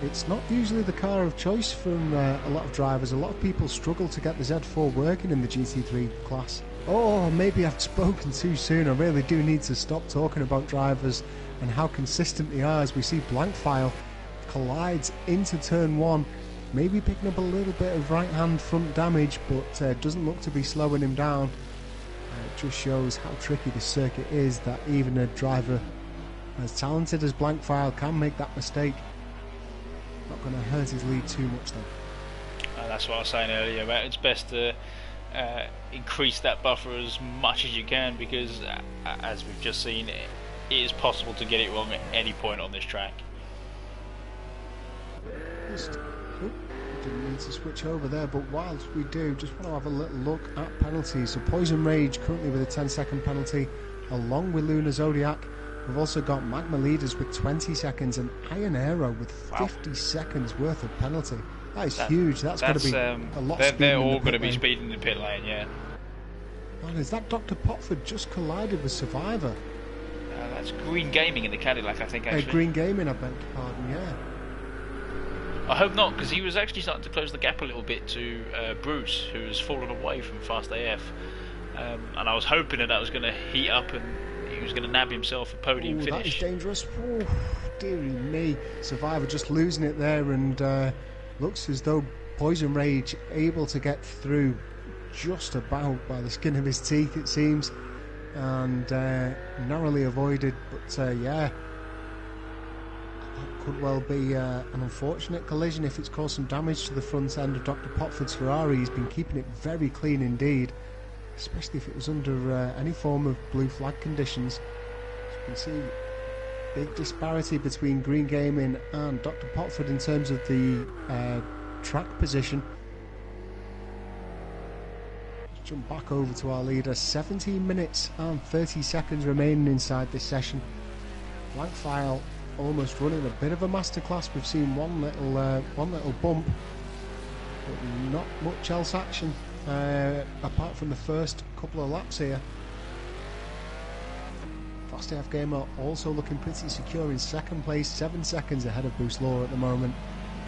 it's not usually the car of choice from a lot of drivers. A lot of people struggle to get the Z4 working in the GT3 class. Oh, maybe I've spoken too soon. I really do need to stop talking about drivers and how consistent they are, as we see Blanc File collides into turn 1, maybe picking up a little bit of right hand front damage, but doesn't look to be slowing him down. It just shows how tricky this circuit is, that even a driver as talented as Blanc File can make that mistake. Not going to hurt his lead too much though. That's what I was saying earlier about it's best to increase that buffer as much as you can, because as we've just seen, it is possible to get it wrong at any point on this track. Didn't need to switch over there, but whilst we do, just want to have a little look at penalties. So Poison Rage currently with a 10-second penalty, along with Lunar Zodiac. We've also got Magma Leaders with 20 seconds and Iron Aero with 50 seconds worth of penalty. That is huge. That's got to be a lot of speed. They're all going to be speeding in the pit lane, yeah. And is that Dr. Potford just collided with Survivor? That's Green Gaming in the Cadillac, I think, actually. Green Gaming, I beg your pardon, yeah. I hope not, because he was actually starting to close the gap a little bit to Bruce, who has fallen away from Fast AF. And I was hoping that was going to heat up and he was going to nab himself a podium finish. That is dangerous. Oh, dearie me. Survivor just losing it there, and looks as though Poison Rage able to get through just about by the skin of his teeth, it seems, and narrowly avoided. But yeah, that could well be an unfortunate collision if it's caused some damage to the front end of Dr. Potford's Ferrari. He's been keeping it very clean indeed, especially if it was under any form of blue flag conditions. As you can see, big disparity between Green Gaming and Dr. Potford in terms of the track position. Let's jump back over to our leader. 17 minutes and 30 seconds remaining inside this session. Blanc File almost running a bit of a masterclass. We've seen one little bump, but not much else action apart from the first couple of laps here. Fast AF Gamer also looking pretty secure in second place, 7 seconds ahead of Brucelaw at the moment.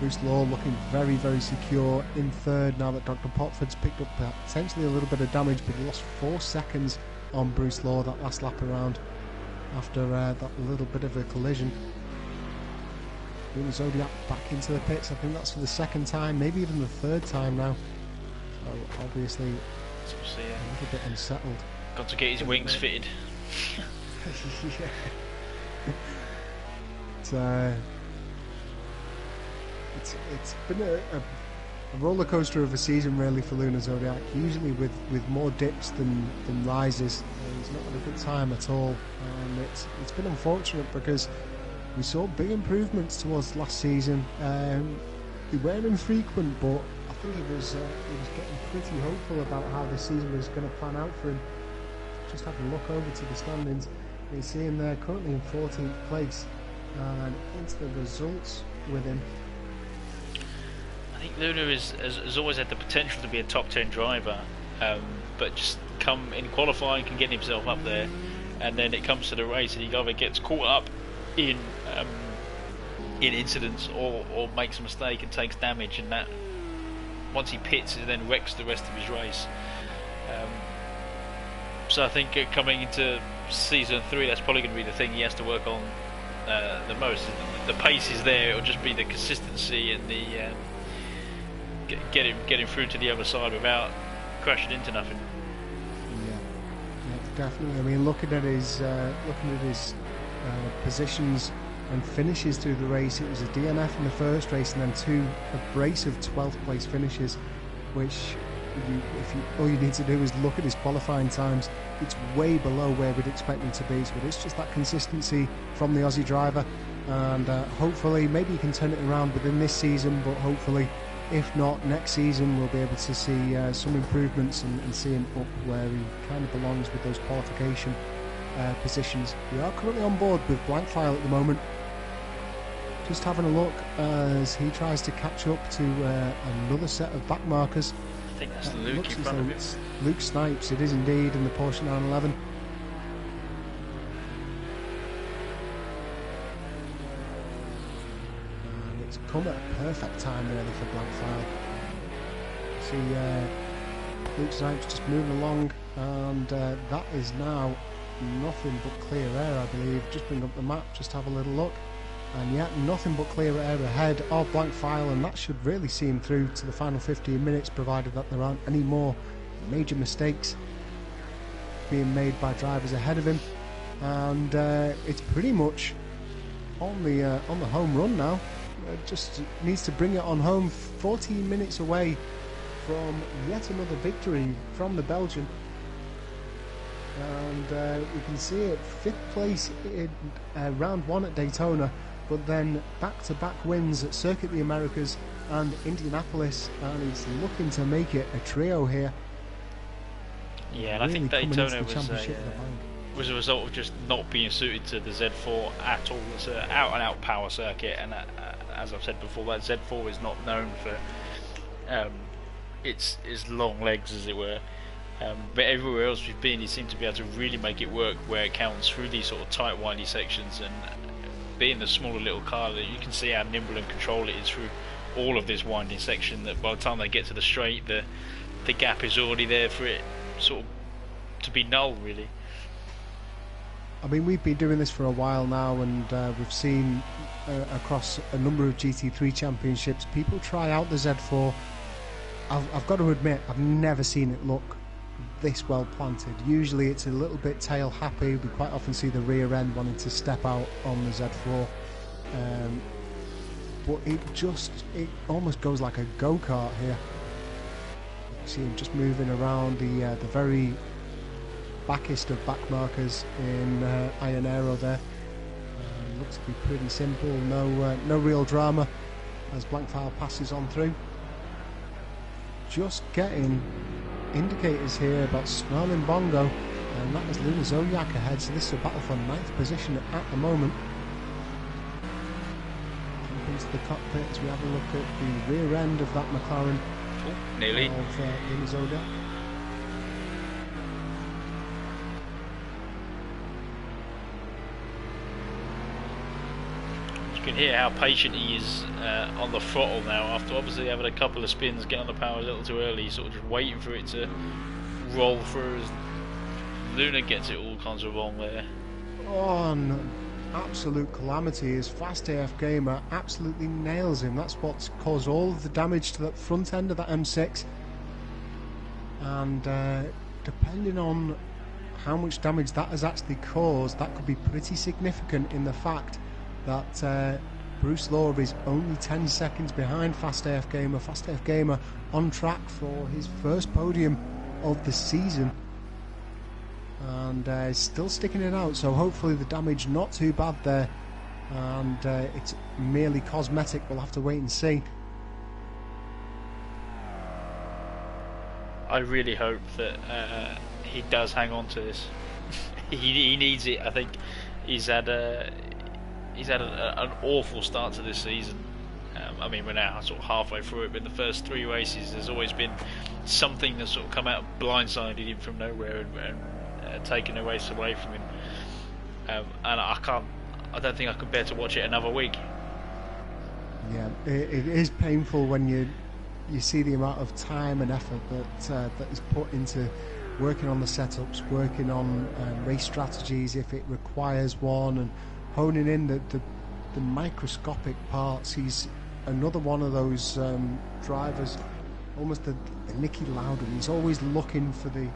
Brucelaw looking very, very secure in third now that Dr. Potford's picked up potentially a little bit of damage, but he lost 4 seconds on Brucelaw that last lap around after that little bit of a collision. Lunar Zodiac back into the pits. I think that's for the second time, maybe even the third time now. So obviously a little bit unsettled. Got to get his wings fitted. It's been a roller coaster of a season really for Lunar Zodiac, usually with more dips than rises. He's not had a good time at all, and it's been unfortunate because we saw big improvements towards last season. They weren't infrequent, but I think he was getting pretty hopeful about how this season was going to plan out for him. Just have a look over to the standings. You see him there currently in 14th place, and into the results with him. I think Lunar has always had the potential to be a top 10 driver, but just come in qualifying can get himself up there, and then it comes to the race and he either gets caught up in incidents or makes a mistake and takes damage, and that once he pits it then wrecks the rest of his race. So I think coming into season 3, that's probably going to be the thing he has to work on the most. The pace is there, it'll just be the consistency and the getting through to the other side without crashing into nothing. Yeah, definitely. I mean, looking at his positions and finishes through the race, it was a DNF in the first race and then a brace of 12th place finishes, which all you need to do is look at his qualifying times. It's way below where we'd expect him to be, so it's just that consistency from the Aussie driver, and hopefully maybe he can turn it around within this season, but hopefully if not, next season we'll be able to see some improvements and see him up where he kind of belongs with those qualification positions. We are currently on board with Blanc File at the moment, just having a look as he tries to catch up to another set of back markers. I think that's Luke in front of him. Luke Snipes, it is indeed, in the Porsche 911. And it's come at a perfect time really for Blanc File. See Luke Snipes just moving along, and that is now nothing but clear air, I believe. Just bring up the map, just have a little look. And yet nothing but clear air ahead of Blanc File, and that should really see him through to the final 15 minutes, provided that there aren't any more major mistakes being made by drivers ahead of him. And it's pretty much on the home run now. Just needs to bring it on home. 14 minutes away from yet another victory from the Belgian. And we can see it, 5th place in round 1 at Daytona, but then back-to-back wins at Circuit of the Americas and Indianapolis, and he's looking to make it a trio here. Yeah, and really I think Daytona was was a result of just not being suited to the Z4 at all. It's an out-and-out power circuit, and as I've said before, that Z4 is not known for its long legs, as it were. But everywhere else we've been, he seemed to be able to really make it work where it counts through these sort of tight, windy sections, and being the smaller little car, that you can see how nimble and controlled it is through all of this winding section, that by the time they get to the straight, the gap is already there for it sort of to be null, really. I mean, we've been doing this for a while now, and we've seen across a number of GT3 championships people try out the Z4. I've got to admit, I've never seen it look this well planted. Usually it's a little bit tail happy. We quite often see the rear end wanting to step out on the Z4, but it almost goes like a go-kart here. You see him just moving around the very backest of back markers in Iron Aero there. Looks to be pretty simple, no real drama as Blanc File passes on through. Just getting indicators here about Snarling Bongo, and that is Luna Zodiac ahead, so this is a battle for 9th position at the moment. Jump into the cockpit as we have a look at the rear end of that McLaren. Nearly. Of Luna Zodiac. You can hear how patient he is on the throttle now, after obviously having a couple of spins, getting on the power a little too early, sort of just waiting for it to roll through as Luna gets it all kinds of wrong there. Oh, no. Absolute calamity. His Fast AF Gamer absolutely nails him. That's what's caused all of the damage to that front end of that M6, and depending on how much damage that has actually caused, that could be pretty significant in the fact that Brucelaw is only 10 seconds behind Fast AF Gamer. Fast AF Gamer on track for his first podium of the season, and is still sticking it out, so hopefully the damage not too bad there, and it's merely cosmetic. We'll have to wait and see. I really hope that he does hang on to this. he needs it. I think he's had an awful start to this season. I mean, we're now sort of halfway through it, but in the first 3 races there's always been something that's sort of come out blindsided him from nowhere and taken a race away from him. And I don't think I could bear to watch it another week. Yeah, it is painful when you see the amount of time and effort that is put into working on the setups, working on race strategies if it requires one, and honing in the microscopic parts. He's another one of those drivers, almost the Nicky Lauda. He's always looking for the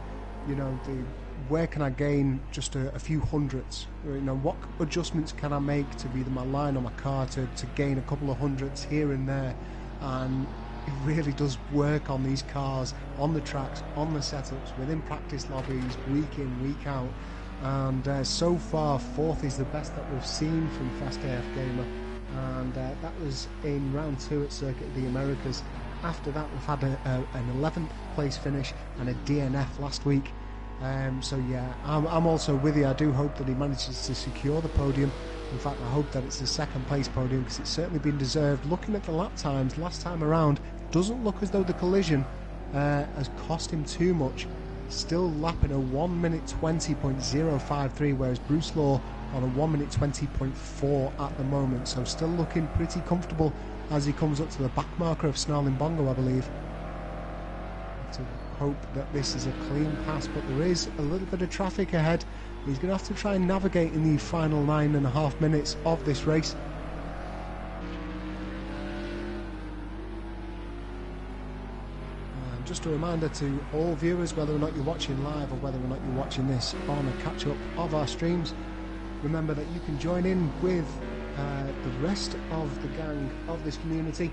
where can I gain just a few hundredths? What adjustments can I make to either my line or my car to gain a couple of hundredths here and there? And it really does work on these cars, on the tracks, on the setups, within practice lobbies, week in, week out. And so far, 4th is the best that we've seen from Fast AF Gamer, and that was in round 2 at Circuit of the Americas. After that, we've had an 11th place finish and a DNF last week. So yeah, I'm also with you. I do hope that he manages to secure the podium. In fact, I hope that it's a 2nd place podium, because it's certainly been deserved. Looking at the lap times last time around, doesn't look as though the collision has cost him too much. Still lapping a 1 minute 20.053, whereas Brucelaw on a 1 minute 20.4 at the moment. So still looking pretty comfortable as he comes up to the back marker of Snarling Bongo, I believe. To hope that this is a clean pass, but there is a little bit of traffic ahead. He's going to have to try and navigate in the final 9.5 minutes of this race. Just a reminder to all viewers, whether or not you're watching live or whether or not you're watching this on a catch-up of our streams, remember that you can join in with the rest of the gang of this community.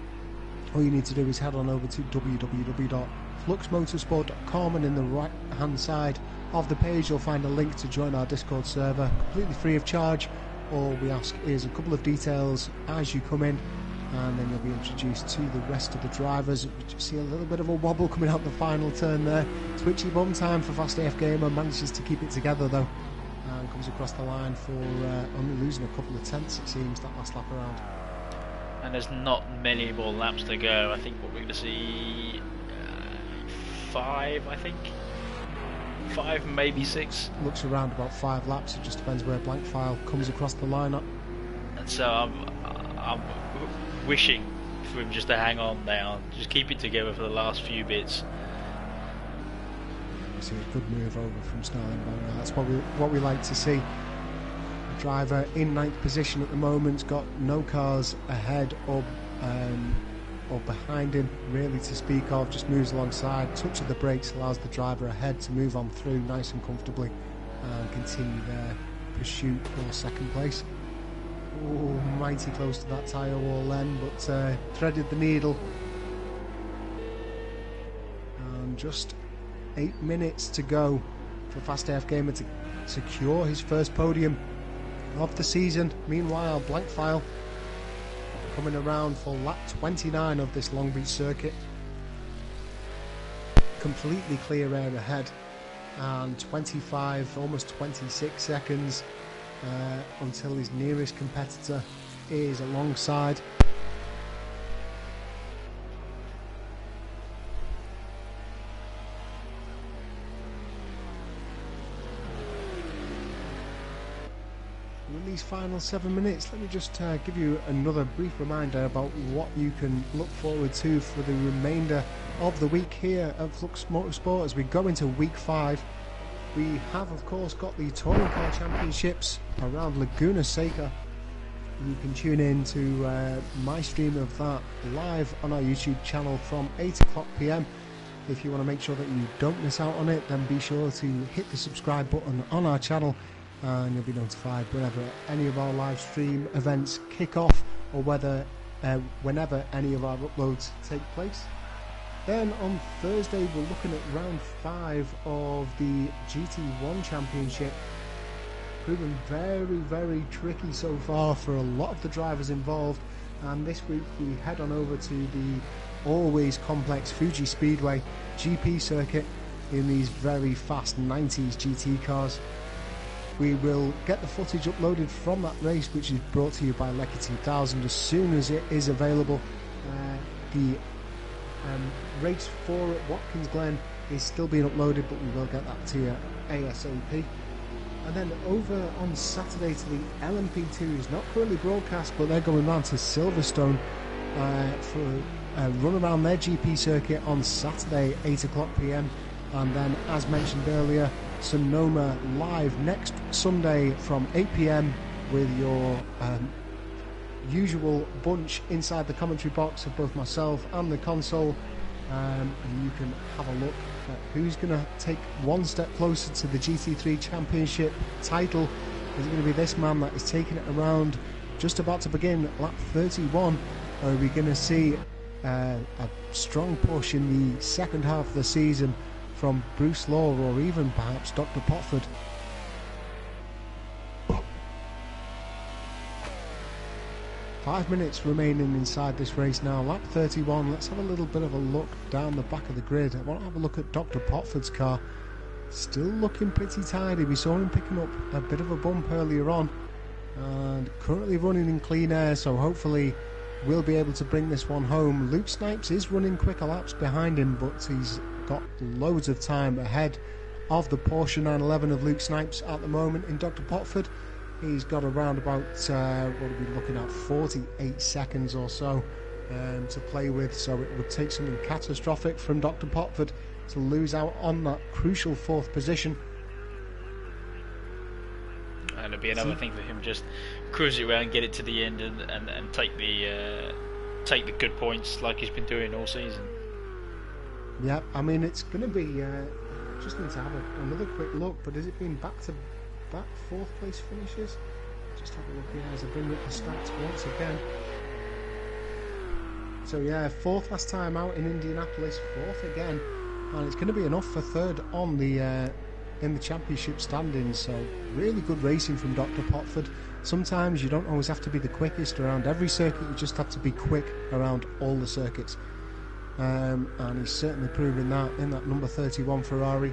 All you need to do is head on over to www.fluxmotorsport.com, and in the right hand side of the page you'll find a link to join our Discord server, completely free of charge. All we ask is a couple of details as you come in, and then you'll be introduced to the rest of the drivers. We just see a little bit of a wobble coming out the final turn there. Twitchy bum time for Fast AF Gamer, manages to keep it together though, and comes across the line for only losing a couple of tenths, it seems, that last lap around. And there's not many more laps to go. I think what we're going to see 5, I think. 5, maybe 6. Looks around about 5 laps. It just depends where Blanc File comes across the lineup. And so I'm wishing for him just to hang on now, just keep it together for the last few bits. You see a good move over from Snarling Bonga. That's what we like to see. The driver in 9th position at the moment, got no cars ahead or behind him really to speak of, just moves alongside, touch of the brakes allows the driver ahead to move on through nice and comfortably and continue their pursuit for 2nd place. Oh, mighty close to that tyre wall then, but threaded the needle. And just 8 minutes to go for Fast AF Gamer to secure his first podium of the season. Meanwhile, Blanc File coming around for lap 29 of this Long Beach circuit. Completely clear air ahead, and 25, almost 26 seconds until his nearest competitor is alongside. In these final 7 minutes, let me just give you another brief reminder about what you can look forward to for the remainder of the week here at Flux Motorsport as we go into week 5. We have, of course, got the Touring Car Championships around Laguna Seca. You can tune in to my stream of that live on our YouTube channel from 8 o'clock PM. If you want to make sure that you don't miss out on it, then be sure to hit the subscribe button on our channel and you'll be notified whenever any of our live stream events kick off, or whenever any of our uploads take place. Then on Thursday we're looking at round 5 of the GT1 Championship. Proven very, very tricky so far for a lot of the drivers involved, and this week we head on over to the always complex Fuji Speedway GP circuit in these very fast 90s GT cars. We will get the footage uploaded from that race, which is brought to you by Lecky 2000 as soon as it is available. The race 4 at Watkins Glen is still being uploaded, but we will get that to you ASAP. And then over on Saturday to the LMP2 is not currently broadcast, but they're going round to Silverstone for a run around their GP circuit on Saturday 8 o'clock PM. And then, as mentioned earlier, Sonoma live next Sunday from 8 PM with your usual bunch inside the commentary box of both myself and the console, and you can have a look at who's going to take one step closer to the GT3 Championship title. Is it going to be this man that is taking it around, just about to begin lap 31, or are we going to see a strong push in the second half of the season from Brucelaw or even perhaps Dr. Potford? Five minutes remaining inside this race now, lap 31. Let's have a little bit of a look down the back of the grid. I want to have a look at Dr. Potford's car. Still looking pretty tidy. We saw him picking up a bit of a bump earlier on, and currently running in clean air, so hopefully we'll be able to bring this one home. Luke Snipes is running quicker laps behind him, but he's got loads of time ahead of the Porsche 911 of Luke Snipes at the moment. In Dr. Potford, he's got around about what are we looking at, 48 seconds or so to play with, so it would take something catastrophic from Dr. Potford to lose out on that crucial 4th position. And it'd be another thing for him, just cruise it around, get it to the end, and take the good points like he's been doing all season. Yeah, I mean, it's going to be just need to have another quick look, but has it been back-to-back 4th place finishes? Just have a look here as I bring up the stats once again. So yeah, 4th last time out in Indianapolis, 4th again, and it's going to be enough for 3rd on the in the championship standings. So really good racing from Dr. Potford. Sometimes you don't always have to be the quickest around every circuit, you just have to be quick around all the circuits. And he's certainly proving that in that number 31 Ferrari.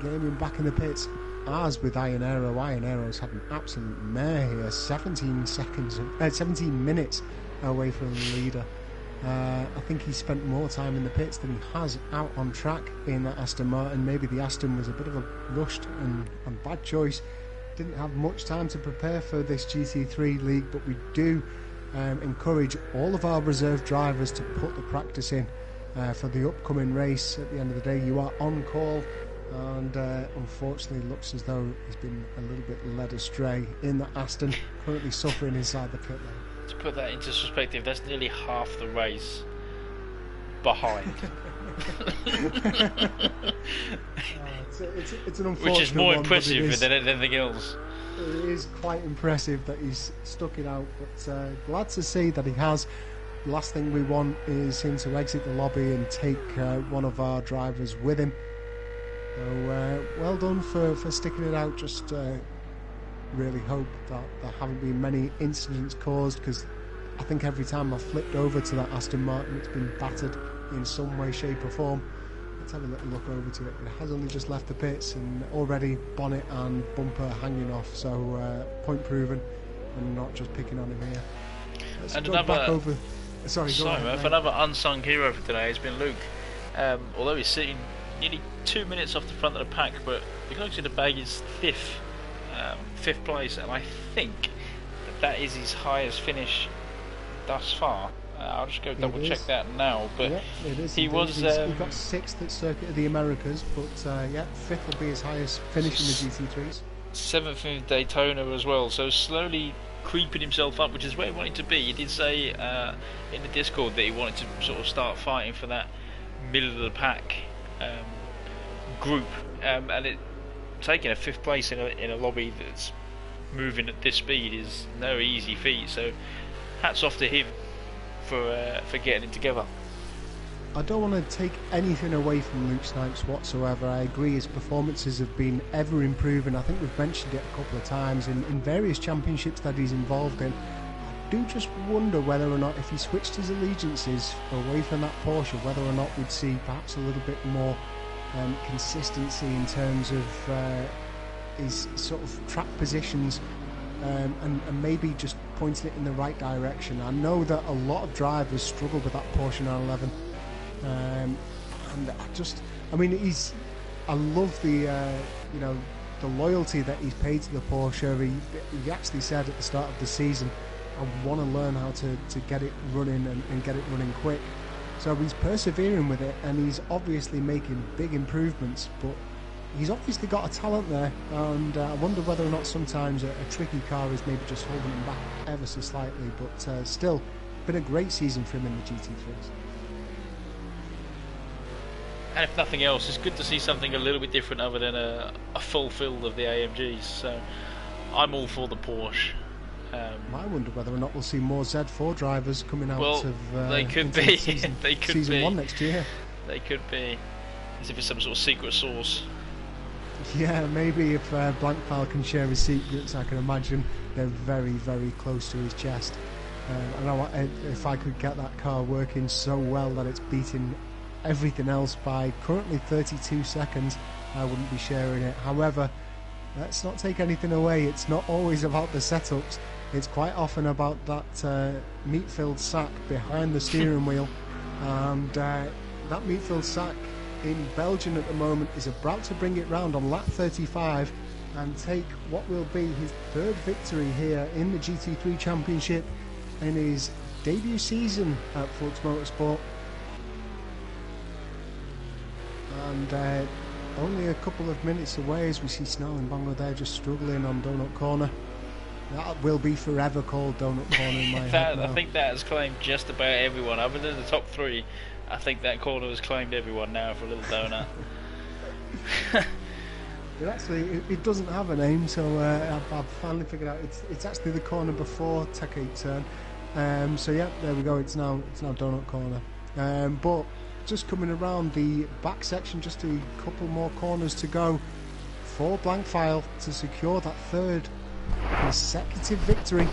Gaming back in the pits, as with Iron Aero's had an absolute mare here, 17 minutes away from the leader. I think he spent more time in the pits than he has out on track in that Aston Martin. Maybe the Aston was a bit of a rushed and bad choice. Didn't have much time to prepare for this GT3 league, but we do encourage all of our reserve drivers to put the practice in for the upcoming race. At the end of the day, you are on call, and unfortunately looks as though he's been a little bit led astray in the Aston, currently suffering inside the pit lane. To put that into perspective, that's nearly half the race behind. It's an unfortunate which is more one, impressive than anything else. It is quite impressive that he's stuck it out, but glad to see that he has. Last thing we want is him to exit the lobby and take one of our drivers with him. So well done for sticking it out. Just really hope that there haven't been many incidents caused, because I think every time I've flipped over to that Aston Martin, it's been battered in some way, shape or form. Let's have a little look over to it. It has only just left the pits and already bonnet and bumper hanging off, so point proven, and not just picking on him here. Let's and go another, back over. Sorry, go ahead, another unsung hero for today has been Luke. Although he's sitting nearly 2 minutes off the front of the pack, but he looks at the bag is fifth place, and I think that is his highest finish thus far. I'll just go double check that now, but yeah, it is he was. He got 6th at Circuit of the Americas, but yeah, 5th will be his highest finish in the GT3s. 7th in Daytona as well, so slowly creeping himself up, which is where he wanted to be. He did say in the Discord that he wanted to sort of start fighting for that middle of the pack group, and it taking a 5th place in a lobby that's moving at this speed is no easy feat. So hats off to him for getting it together. I don't want to take anything away from Luke Snipes whatsoever. I agree his performances have been ever improving. I think we've mentioned it a couple of times in various championships that he's involved in. I do just wonder whether or not, if he switched his allegiances away from that Porsche, whether or not we'd see perhaps a little bit more consistency in terms of his sort of track positions, and maybe just pointing it in the right direction. I know that a lot of drivers struggle with that Porsche 911, and I love the the loyalty that he's paid to the Porsche. He actually said at the start of the season, I want to learn how to get it running and get it running quick. So he's persevering with it, and he's obviously making big improvements, but he's obviously got a talent there, and I wonder whether or not sometimes a tricky car is maybe just holding him back ever so slightly, but still, been a great season for him in the GT3s. And if nothing else, it's good to see something a little bit different other than a full field of the AMGs, so I'm all for the Porsche. I wonder whether or not we'll see more Z4 drivers coming out of they could be. They could season be. 1 next year. They could be, as if it's some sort of secret sauce. Yeah, maybe if Blanc File can share his secrets, I can imagine they're very, very close to his chest. If I could get that car working so well that it's beating everything else by currently 32 seconds, I wouldn't be sharing it. However, let's not take anything away. It's not always about the setups. It's quite often about that meat-filled sack behind the steering wheel. And that meat-filled sack in Belgium at the moment is about to bring it round on lap 35 and take what will be his 3rd victory here in the GT3 Championship in his debut season at Flux Motorsport. And only a couple of minutes away as we see Snell and Bongo there just struggling on Donut Corner. That will be forever called Donut Corner in my head now. I think that has claimed just about everyone, other than the top 3. I think that corner has claimed everyone now for a little donut. It doesn't have a name, so I've finally figured out it's actually the corner before Take Turn. So yeah, there we go. It's now Donut Corner. But just coming around the back section, just a couple more corners to go for Blanc File to secure that 3rd consecutive victory.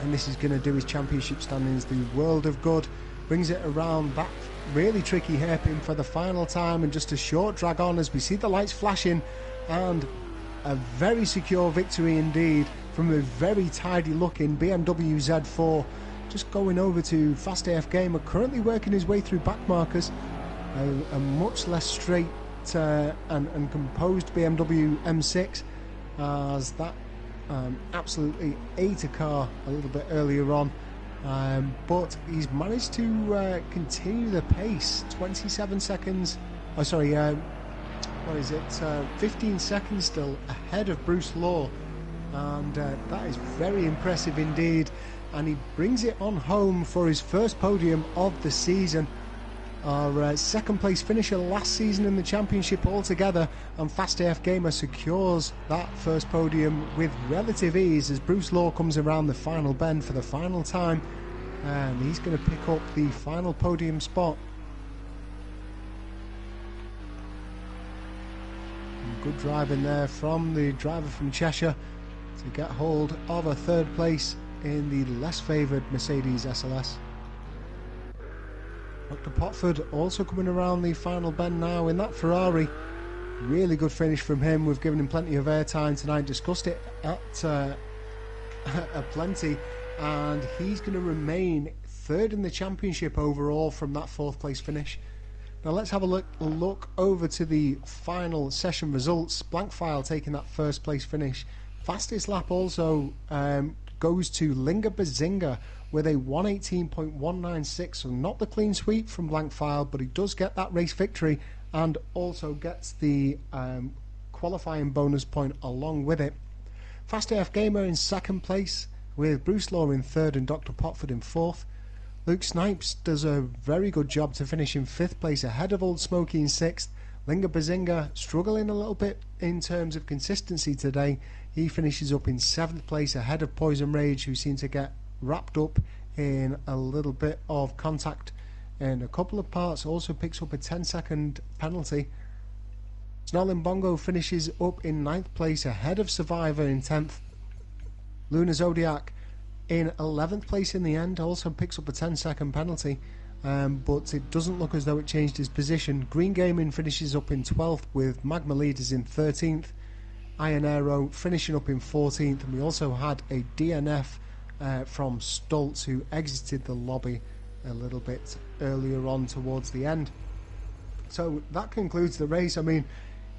And this is going to do his championship standings the world of good. Brings it around that really tricky hairpin for the final time, and just a short drag on as we see the lights flashing, and a very secure victory indeed from a very tidy looking BMW Z4, just going over to Fast AF Gamer, currently working his way through back markers. A much less straight and composed BMW M6, as that absolutely ate a car a little bit earlier on, but he's managed to continue the pace. 27 seconds, oh sorry, what is it, 15 seconds still ahead of Brucelaw, and that is very impressive indeed, and he brings it on home for his first podium of the season. Our second place finisher last season in the championship altogether, and Fast AF Gamer secures that first podium with relative ease as Brucelaw comes around the final bend for the final time, and he's going to pick up the final podium spot. And good driving there from the driver from Cheshire to get hold of a third place in the less favoured Mercedes SLS. Dr. Potford also coming around the final bend now in that Ferrari. Really good finish from him. We've given him plenty of airtime tonight, discussed it at plenty, and he's going to remain third in the championship overall from that fourth place finish. Now let's have a look over to the final session results. Blanc File taking that first place finish. Fastest lap also goes to Linga Bazinga with a 118.196, so not the clean sweep from Blanc File, but he does get that race victory and also gets the qualifying bonus point along with it. Fast AF Gamer in second place with Brucelaw in third and Dr. Potford in fourth. Luke Snipes does a very good job to finish in fifth place ahead of Old Smokey in sixth. Linga Bazinga struggling a little bit in terms of consistency today. He finishes up in seventh place ahead of Poison Rage, who seemed to get wrapped up in a little bit of contact in a couple of parts. Also picks up a 10-second penalty. Snarlin Bongo finishes up in ninth place ahead of Survivor in 10th. Luna Zodiac in 11th place in the end, also picks up a 10-second penalty, but it doesn't look as though it changed his position. Green Gaming finishes up in 12th with Magma Leaders in 13th. Iron Aero finishing up in 14th, and we also had a DNF from Stoltz, who exited the lobby a little bit earlier on towards the end. So that concludes the race. I mean,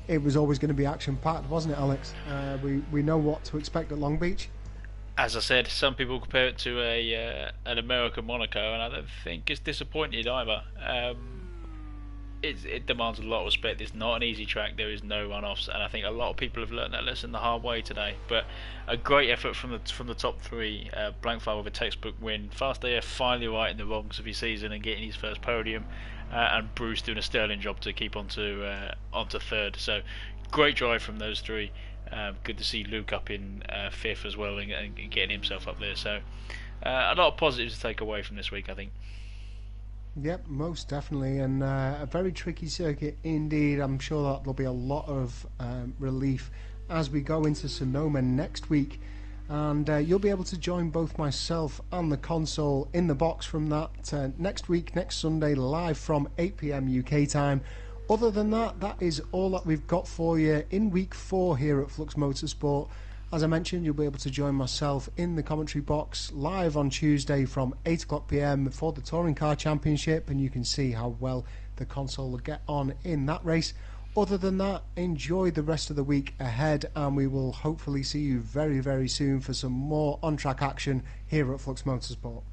it was always going to be action-packed, wasn't it, Alex? We know what to expect at Long Beach. As I said, some people compare it to an American Monaco, and I don't think it's disappointed either. It demands a lot of respect. It's not an easy track. There is no runoffs, and I think a lot of people have learned that lesson the hard way today. But a great effort from the top three. Blanc File with a textbook win. Fast AF finally righting the wrongs of his season and getting his first podium, and Bruce doing a sterling job to keep onto third. So great drive from those three. Good to see Luke up in fifth as well and getting himself up there. So a lot of positives to take away from this week, I think. Yep, most definitely, and a very tricky circuit indeed. I'm sure that there'll be a lot of relief as we go into Sonoma next week, and you'll be able to join both myself and the console in the box from that next week, next Sunday, live from 8 PM UK time. Other than that, that is all that we've got for you in week 4 here at Flux Motorsport. As I mentioned, you'll be able to join myself in the commentary box live on Tuesday from 8 o'clock PM for the Touring Car Championship, and you can see how well the console will get on in that race. Other than that, enjoy the rest of the week ahead, and we will hopefully see you very, very soon for some more on-track action here at Flux Motorsport.